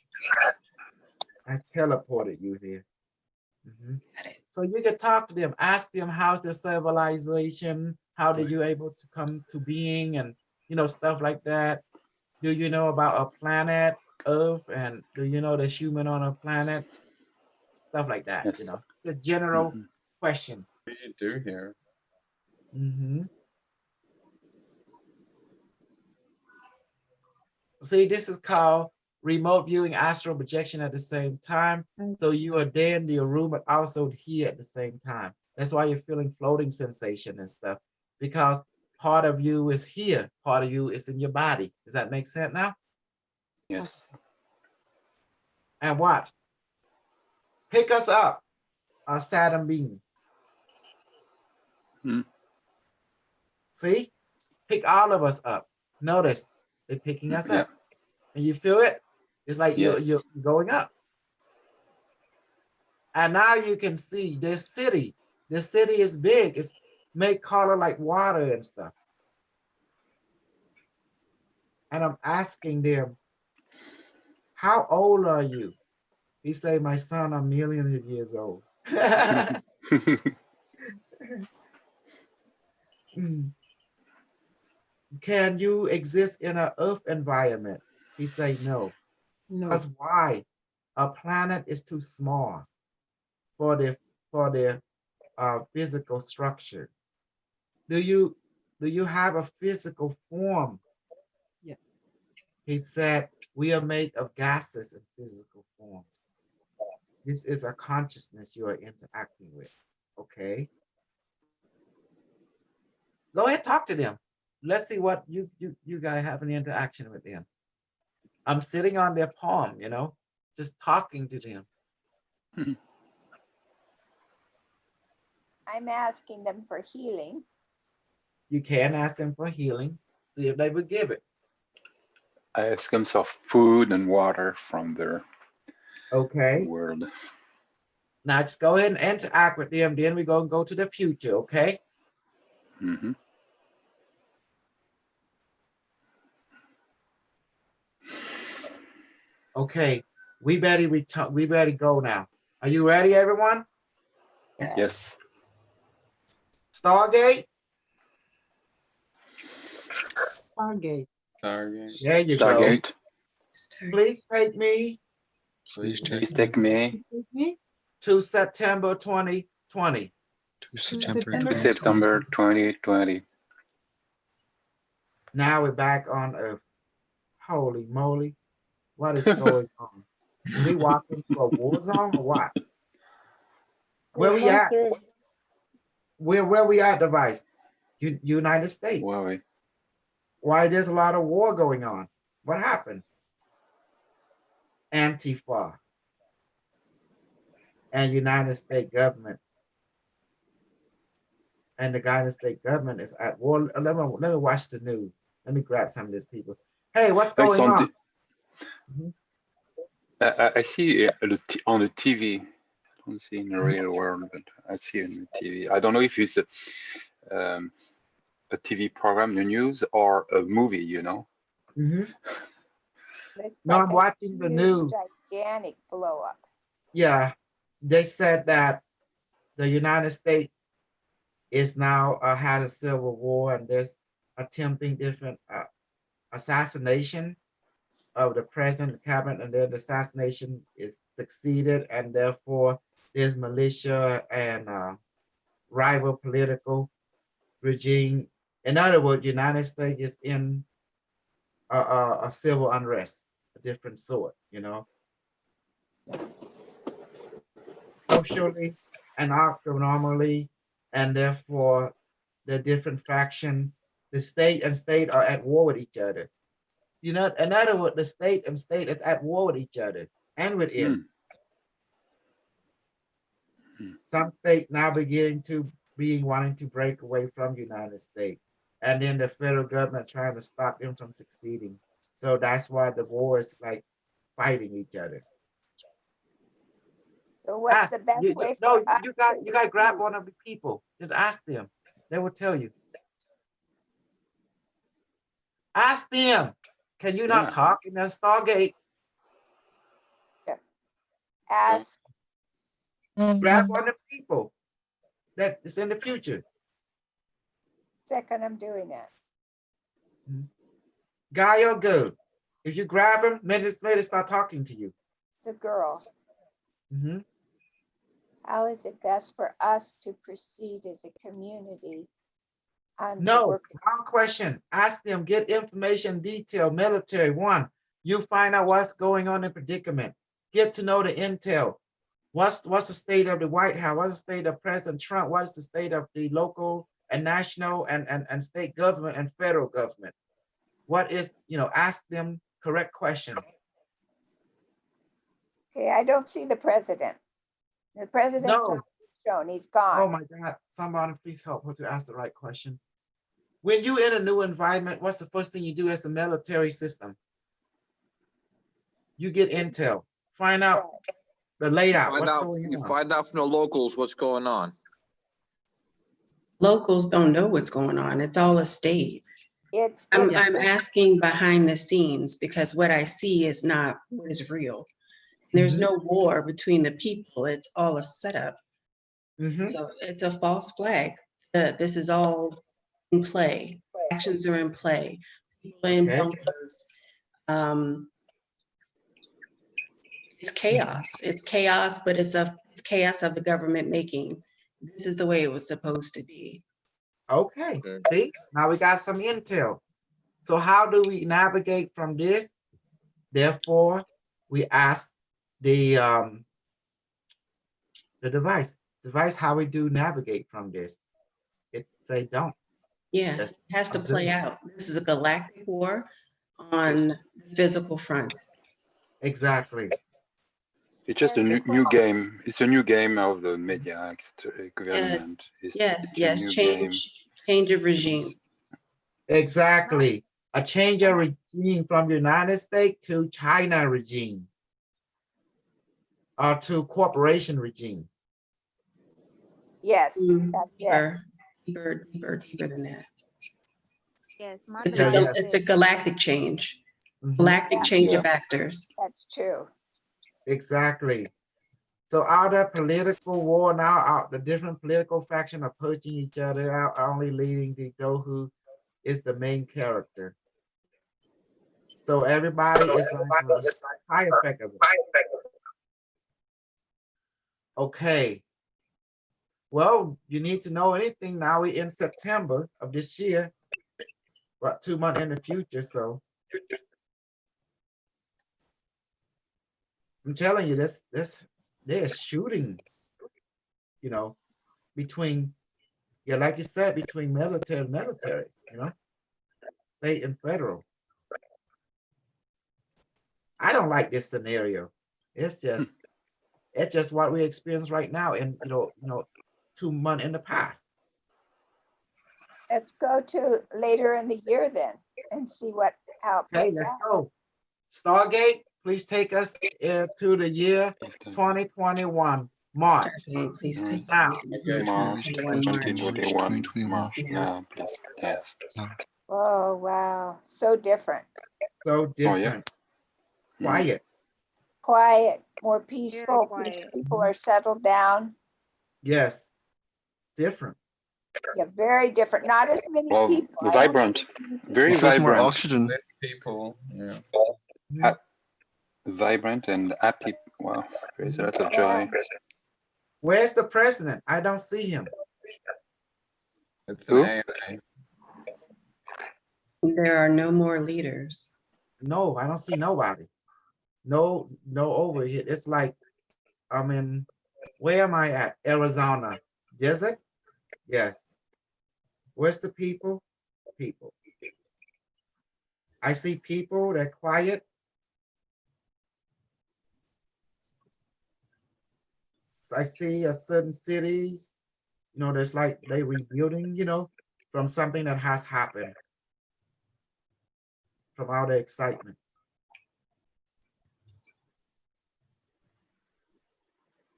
I teleported you here. So you can talk to them, ask them how's their civilization, how did you able to come to being, and you know, stuff like that. Do you know about a planet, Earth, and do you know there's human on a planet? Stuff like that, Yes. you know, the general question. What do you do here? See, this is called remote viewing astral projection at the same time. So you are there in the room, but also here at the same time. That's why you're feeling floating sensation and stuff, because part of you is here, part of you is in your body. Does that make sense now? Yes. And watch. Pick us up, our Saturn being. See? Pick all of us up. Notice they're picking us up. And you feel it? It's like you're going up. And now you can see this city. This city is big. It's made color like water and stuff. And I'm asking them, how old are you? He say, my son, I'm millions of years old. Can you exist in an Earth environment? He say, no. Because why? A planet is too small for their physical structure. Do you have a physical form? Yeah. He said, we are made of gases and physical forms. This is a consciousness you are interacting with. Okay. Go ahead, talk to them. Let's see what you guys have an interaction with them. I'm sitting on their palm, you know, just talking to them. I'm asking them for healing. You can ask them for healing, see if they would give it. I ask them for food and water from their world. Now just go ahead and interact with them. Then we're going to go to the future, okay? Okay, we better return. We better go now. Are you ready, everyone? Yes. Stargate. Stargate. Stargate. There you Stargate. go. Please take me. Please take me to September 2020. to September 2020. Now we're back on Earth. Holy moly. What is going on? Did we walk into a war zone or what? Where we at? Where we at, device? United States. Why there's a lot of war going on? What happened? Antifa and United States government. And the United States government is at war. Let me watch the news. Let me grab some of these people. Hey, what's going on? I see on the TV. I don't see in the real world, but I see it on the TV. I don't know if it's a TV program, the news, or a movie, you know. No, I'm watching the news. Gigantic blow up. Yeah, they said that the United States is now had a civil war, and there's attempting different assassination of the president, cabinet, and then the assassination is succeeded, and therefore there's militia and rival political regime. In other words, United States is in a civil unrest, a different sort, you know, socially and economically, and therefore the different faction, the state and state are at war with each other. You know, in other words, the state and state is at war with each other and within. Some state now beginning to wanting to break away from the United States, and then the federal government trying to stop them from succeeding. So that's why the war is like fighting each other. So what's the best way for us? You got to grab one of the people. Just ask them. They will tell you. Ask them. Can you not talk in the Stargate? Ask. Grab one of the people that is in the future. Second, I'm doing that. Guy or girl. If you grab him, minutes later start talking to you. It's a girl. Mm-hmm. How is it best for us to proceed as a community? No, wrong question. Ask them, get information, detail, military. One, you find out what's going on in predicament. Get to know the intel. What's the state of the White House? What's the state of President Trump? What is the state of the local and national and state government and federal government? What is, ask them correct questions. Okay, I don't see the president. The president's not shown, he's gone. Oh my God, somebody please help her to ask the right question. When you're in a new environment, what's the first thing you do as a military system? You get intel, find out the layout, what's going on. You find out from the locals what's going on. Locals don't know what's going on. It's all a stage. I'm asking behind the scenes because what I see is not what is real. There's no war between the people. It's all a setup. So it's a false flag. This is all in play. Actions are in play. People in bunkers. It's chaos. It's chaos, but it's chaos of the government making. This is the way it was supposed to be. Okay, see, now we got some intel. So how do we navigate from this? Therefore, we ask the device, how we do navigate from this. It say don't. Yeah, it has to play out. This is a galactic war on the physical front. Exactly. It's just a new game. It's a new game of the media government. Yes, change of regime. Exactly. A change of regime from United States to China regime. Or to corporation regime. Yes, that's it. Deeper than that. Yes, it's a galactic change. Galactic change of actors. That's true. Exactly. So out of political war now, the different political factions are pushing each other out, only leading the those who is the main character. So everybody is like a high effect of it. Okay. Well, you need to know anything now. We're in September of this year, about 2 months in the future. So I'm telling you, they're shooting, between, like you said, between military and military, state and federal. I don't like this scenario. It's just what we experience right now, and 2 months in the past. Let's go to later in the year then and see how it plays let's out. go. Stargate, please take us to the year 2021, March. Okay, please take now. March 2021. March now, please. Yes. Oh wow, so different. So different. Quiet. quiet, more peaceful. quiet. People are settled down. Yes, it's different. Yeah, very different. Not as many Well, people. I don't vibrant, think very It feels more vibrant, oxygen. People. Yeah. vibrant and happy. Wow, there's a lot of Yeah. joy. Where's the president? I don't see him. It's an Who? ANA. There are no more leaders. No, I don't see nobody. No over here. It's like I'm in, where am I at? Arizona. Desert? Yes. Where's the people? People. I see people, they're quiet. I see a certain cities, you know, there's like they rebuilding, you know, from something that has happened. From all the excitement.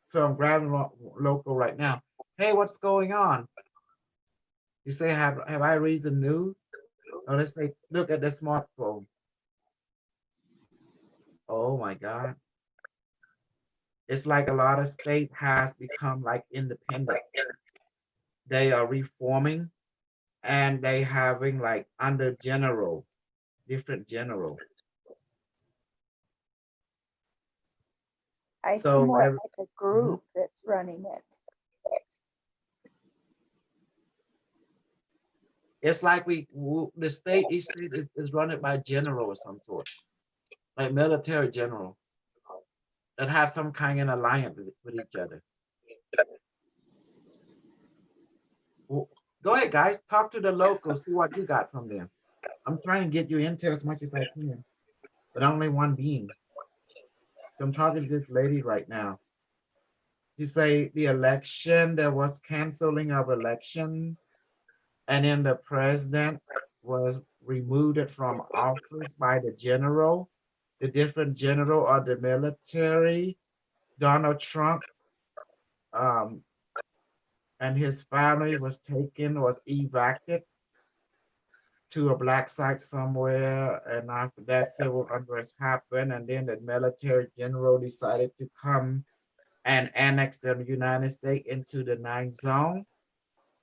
So I'm grabbing local right now. Hey, what's going on? You say, have I read the news? Oh, let's say, look at the smartphone. Oh my God. It's like a lot of state has become like independent. They are reforming and they having like under general, different general. I see So more like a group that's running it. it's like the state, each state is run by general of some sort, like military general that have some kind of alliance with each other. Well, go ahead, guys, talk to the locals, see what you got from them. I'm trying to get you into as much as I can, but only one being. So I'm talking to this lady right now. She say the election, there was canceling of election, and then the president was removed from office by the general, the different general of the military. Donald Trump and his family was evacuated to a black site somewhere, and after that civil unrest happened, and then the military general decided to come and annex the United States into the 9th zone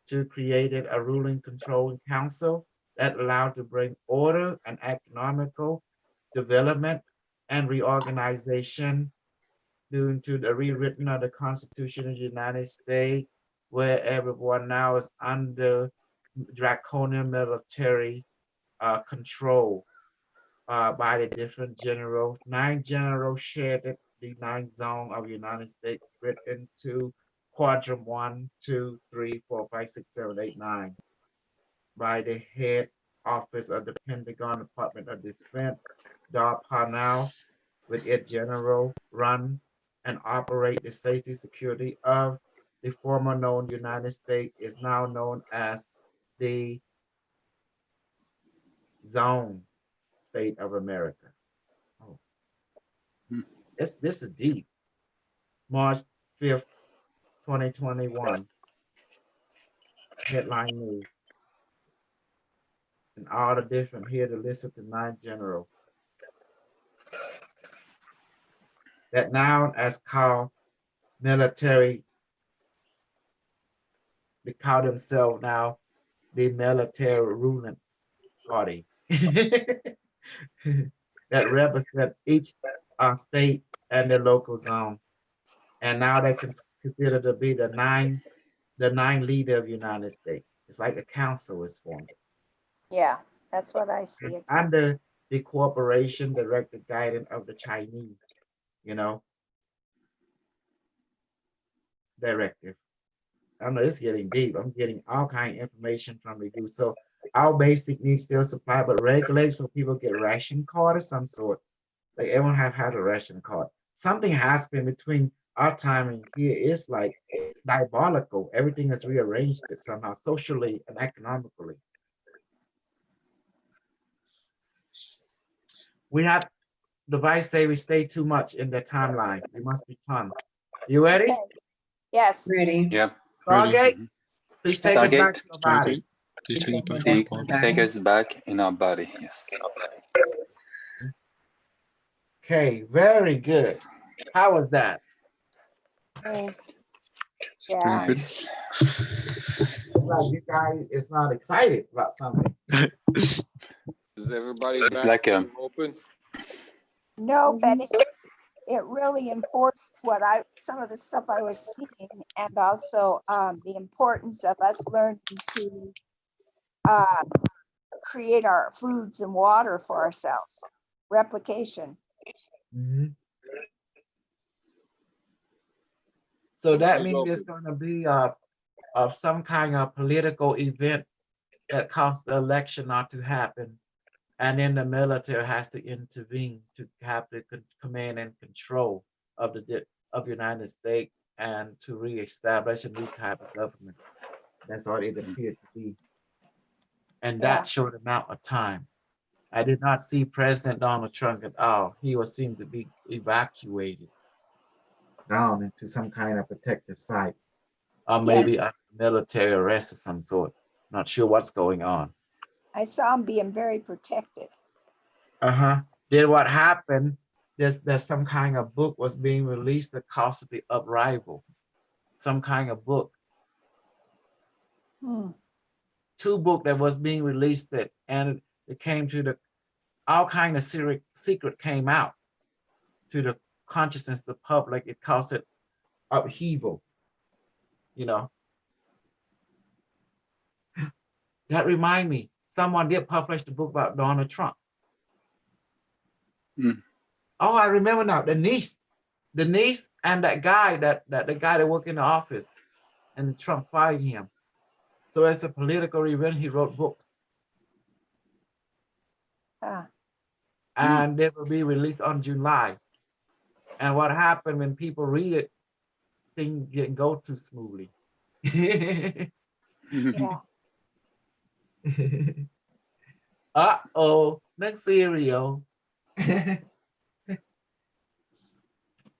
to create a ruling controlling council that allowed to bring order and economical development and reorganization due to the rewritten of the Constitution of the United States, where everyone now is under draconian military control by the different generals. 9 generals shared the 9th zone of the United States, split into quadrant 1, 2, 3, 4, 5, 6, 7, 8, 9 by the head office of the Pentagon Department of Defense, Dar Parnell, with its general run and operate the safety security of the former known United States is now known as the zone state of America. Oh. This is deep. March 5th, 2021. Headline news. And all the different here to listen to 9 general. That now as called military, they call themselves now the military ruling party. That represent each state and the local zone. And now they can consider to be the nine leader of the United States. It's like a council is formed. Yeah, that's what I see. Under the cooperation directed guidance of the Chinese, you know, directive. I know it's getting deep. I'm getting all kind of information from the youth. So our basic needs still supply, but regulate so people get ration card of some sort. Like everyone has a ration card. Something has been between our time and here. It's like diabolical. Everything is rearranged somehow, socially and economically. We have the vice say we stay too much in the timeline. We must be fun. You ready? Okay. Yes. Ready. Yep. Stargate, please take us back to the body. Please take it back to the body. Take us back in our body. Yes. Okay, very good. How was that? Yeah. Nice. Like you guys is not excited about something. Is everybody It's back like open? No, but it really enforces some of the stuff I was seeing, and also the importance of us learning to create our foods and water for ourselves. Replication. Mhm. So that Who's means it's open? going to be of some kind of political event that caused the election not to happen, and then the military has to intervene to have the command and control of of the United States and to reestablish a new type of government. That's what it appeared to be, and Yeah. that short amount of time. I did not see President Donald Trump at all. He was seemed to be evacuated down into some kind of protective site, or maybe a military arrest of some sort. Not sure what's going on. I saw him being very protected. Uh-huh. Then what happened? There's some kind of book was being released that caused the uprisal. Some kind of book. Hmm. Two book that was being released that, and it came to the all kind of secret came out to the consciousness of the public. It caused it upheaval. You know. That remind me, someone did publish the book about Donald Trump. Mm. Oh, I remember now. The niece and that guy that worked in the office, and Trump fired him. So as a political event, he wrote books, and they will be released on July. And what happened when people read it, things didn't go too smoothly. Yeah. Uh-oh, next cereal.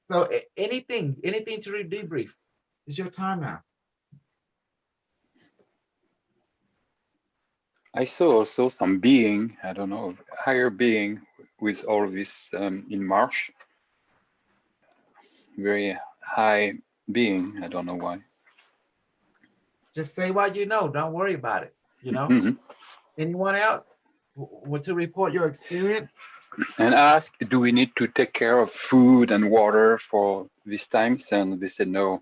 So anything to debrief. It's your time now. I saw also some being, I don't know, higher being with all of this in March. Very high being, I don't know why. Just say what you know. Don't worry about it. You know. Anyone else want to report your experience? And ask, do we need to take care of food and water for these times? And they said, no,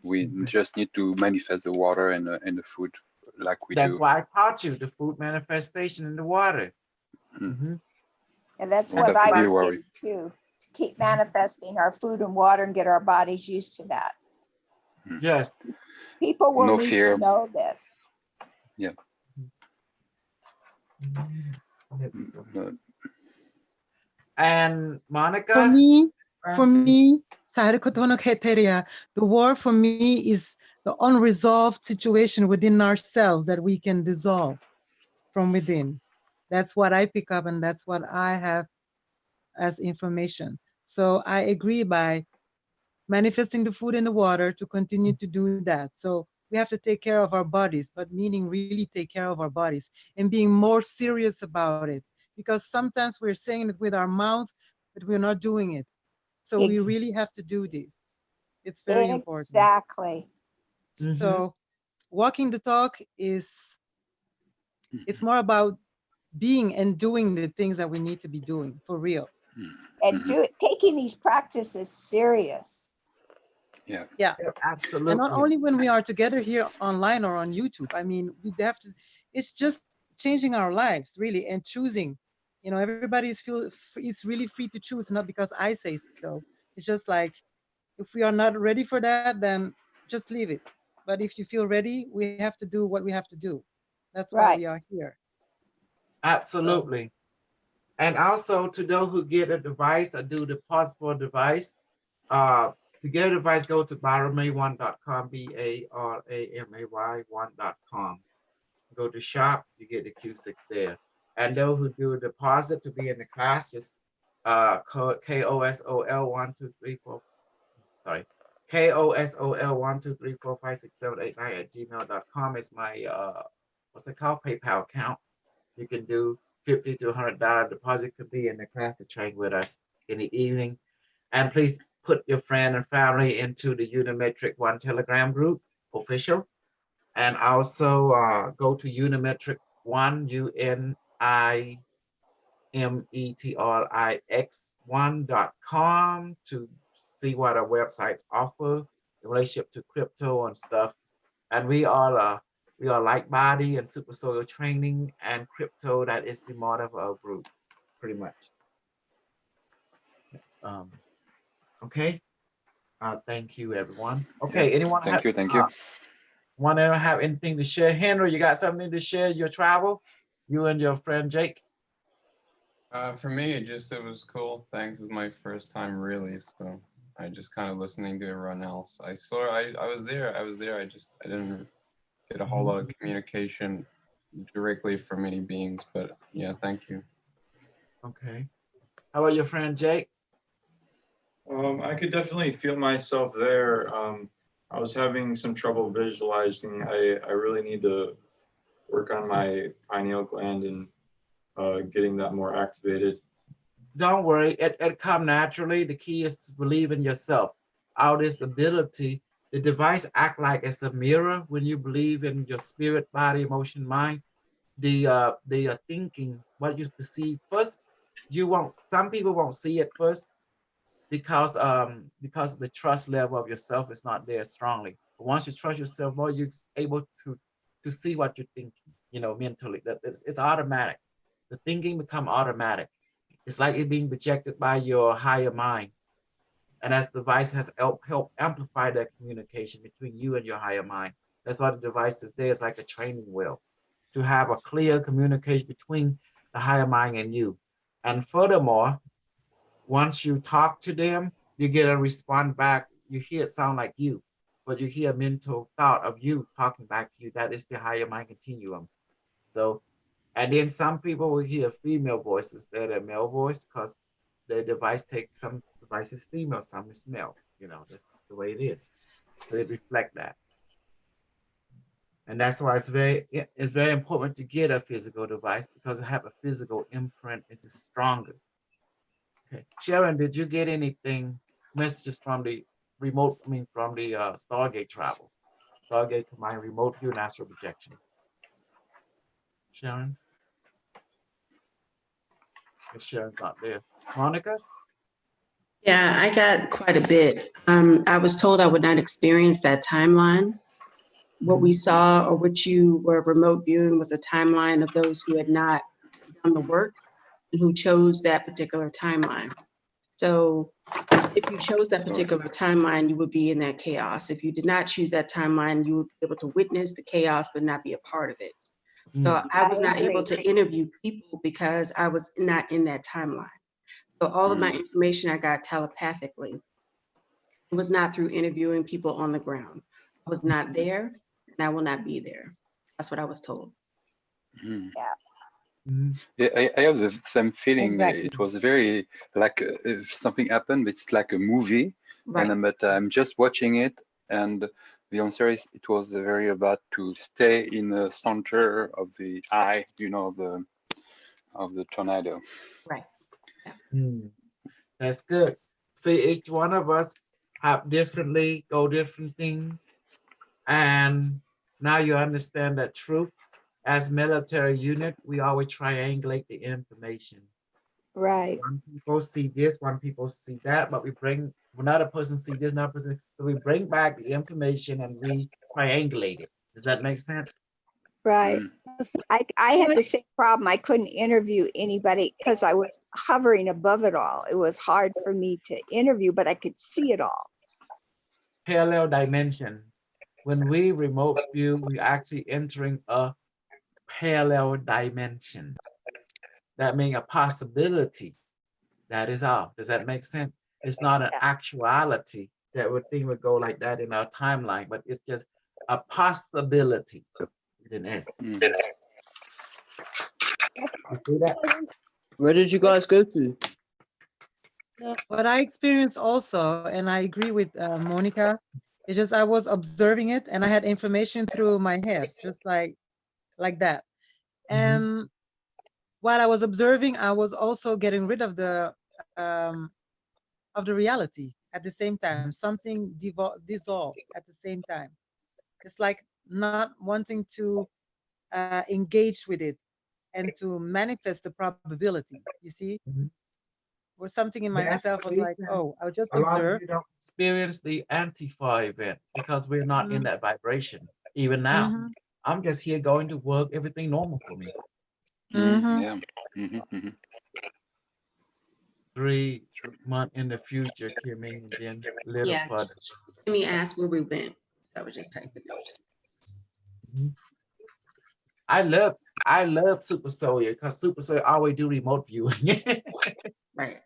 we just need to manifest the water and the food like we do. That's why I taught you the food manifestation in the water. And that's what I was saying too, to keep manifesting our food and water and get our bodies used to that. Yes. People will No need fear. to know this. Yeah. And Monica? For me, Sarikotono Heteria, the war for me is the unresolved situation within ourselves that we can dissolve from within. That's what I pick up, and that's what I have as information. So I agree by manifesting the food and the water to continue to do that. So we have to take care of our bodies, but meaning really take care of our bodies and being more serious about it, because sometimes we're saying it with our mouth, but we're not doing it. So we really have to do this. It's very important. Exactly. So walking the talk is, it's more about being and doing the things that we need to be doing for real. And taking these practices serious. Yeah, absolutely. And not only when we are together here online or on YouTube. I mean, we have to, it's just changing our lives really and choosing. You know, everybody is really free to choose, not because I say so. It's just like, if we are not ready for that, then just leave it. But if you feel ready, we have to do what we have to do. That's why we are here. Absolutely. And also to those who get a device or do the possible device, to get a device, go to baramay1.com, BARAMAY1.com. Go to shop, you get the Q6 there. And those who do a deposit to be in the class, just code KOSOL123456789 @gmail.com is my what's it called, PayPal account. You can do $50 to $100 deposit, could be in the class to train with us. in the evening. And please put your friend and family into the Unimetric One Telegram group, official. And also go to Unimetric One, UNIMETRIX1.com to see what our websites offer in relationship to crypto and stuff. And we are like body and super soil training and crypto. That is the motto of our group, pretty much. Yes, okay. Thank you, everyone. Okay, anyone Thank you. Thank you. Want to have anything to share? Henry, you got something to share? Your travel, you and your friend Jake. For me, it was cool. Thanks. It's my first time really, so I just kind of listening to everyone else. I was there. I didn't get a whole lot of communication directly from any beings, but yeah, thank you. Okay. How about your friend Jake? I could definitely feel myself there. I was having some trouble visualizing. I really need to work on my pineal gland and getting that more activated. Don't worry, it come naturally. The key is to believe in yourself. Out this ability, the device act like it's a mirror when you believe in your spirit, body, emotion, mind. The thinking, what you perceive first, some people won't see it first because the trust level of yourself is not there strongly. But once you trust yourself more, you're able to see what you're thinking, mentally. That it's automatic. The thinking become automatic. It's like it being projected by your higher mind. And as the device has helped amplify that communication between you and your higher mind. That's why the device is there. It's like a training wheel to have a clear communication between the higher mind and you. And furthermore, once you talk to them, you get a response back. You hear it sound like you, but you hear a mental thought of you talking back to you. That is the higher mind continuum. So, and then some people will hear female voices instead of male voice because the device takes some devices female, some is male. That's the way it is. So it reflects that. And that's why it's very important to get a physical device because it have a physical imprint. It's stronger. Okay, Sharon, did you get anything messages from the remote? From the Stargate travel, Stargate combined remote view and astral projection. Sharon, if Sharon's not there, Monica. Yeah, I got quite a bit. I was told I would not experience that timeline. What we saw or what you were remote viewing was a timeline of those who had not done the work and who chose that particular timeline. So if you chose that particular timeline, you would be in that chaos. If you did not choose that timeline, you would be able to witness the chaos, but not be a part of it. So I was not able to interview people because I was not in that timeline. So all of my information I got telepathically. It was not through interviewing people on the ground. I was not there and I will not be there. That's what I was told. Yeah, I have the same feeling. Exactly. It was very like if something happened, it's like a movie, Right. but I'm just watching it, and the answer is it was very about to stay in the center of the eye, of the tornado. Right. That's good. See, each one of us have differently, go different things. And now you understand that truth. As military unit, we always triangulate the information. Right. One people see this, one people see that, but another person see this, another person. So we bring back the information and we triangulate it. Does that make sense? Right. I had the same problem. I couldn't interview anybody because I was hovering above it all. It was hard for me to interview, but I could see it all. Parallel dimension. When we remote view, we actually entering a parallel dimension. That means a possibility. That is all. Does that make sense? It's not an actuality that thing would go like that in our timeline, but it's just a possibility with an S. You see that? Where did you guys go to? What I experienced also, and I agree with Monica, it's just I was observing it and I had information through my head, just like that. And while I was observing, I was also getting rid of the of the reality at the same time, something dissolve at the same time. It's like not wanting to engage with it and to manifest the probability, you see? Or something in That's myself was the like, reason oh, I'll just a lot of observe. you don't experience the Antifa event because we're not in that vibration. Even now, I'm just here going to work, everything normal for me. Yeah. 3 months in the future, Kimmy, and then a little Yeah. further. Let me ask where we went. I was just typing. I love Super Soldier because Super Soldier always do remote viewing. Right.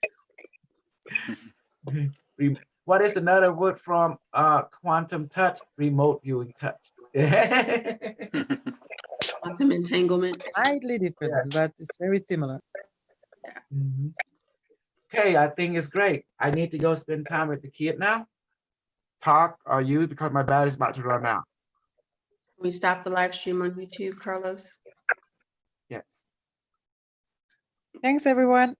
What is another word from quantum touch? Remote viewing touch. Quantum entanglement. Slightly different, but it's very similar. Okay, I think it's great. I need to go spend time with the kid now. Talk or you because my battery's about to run out. Can we stop the live stream on YouTube, Carlos? Yes. Thanks, everyone.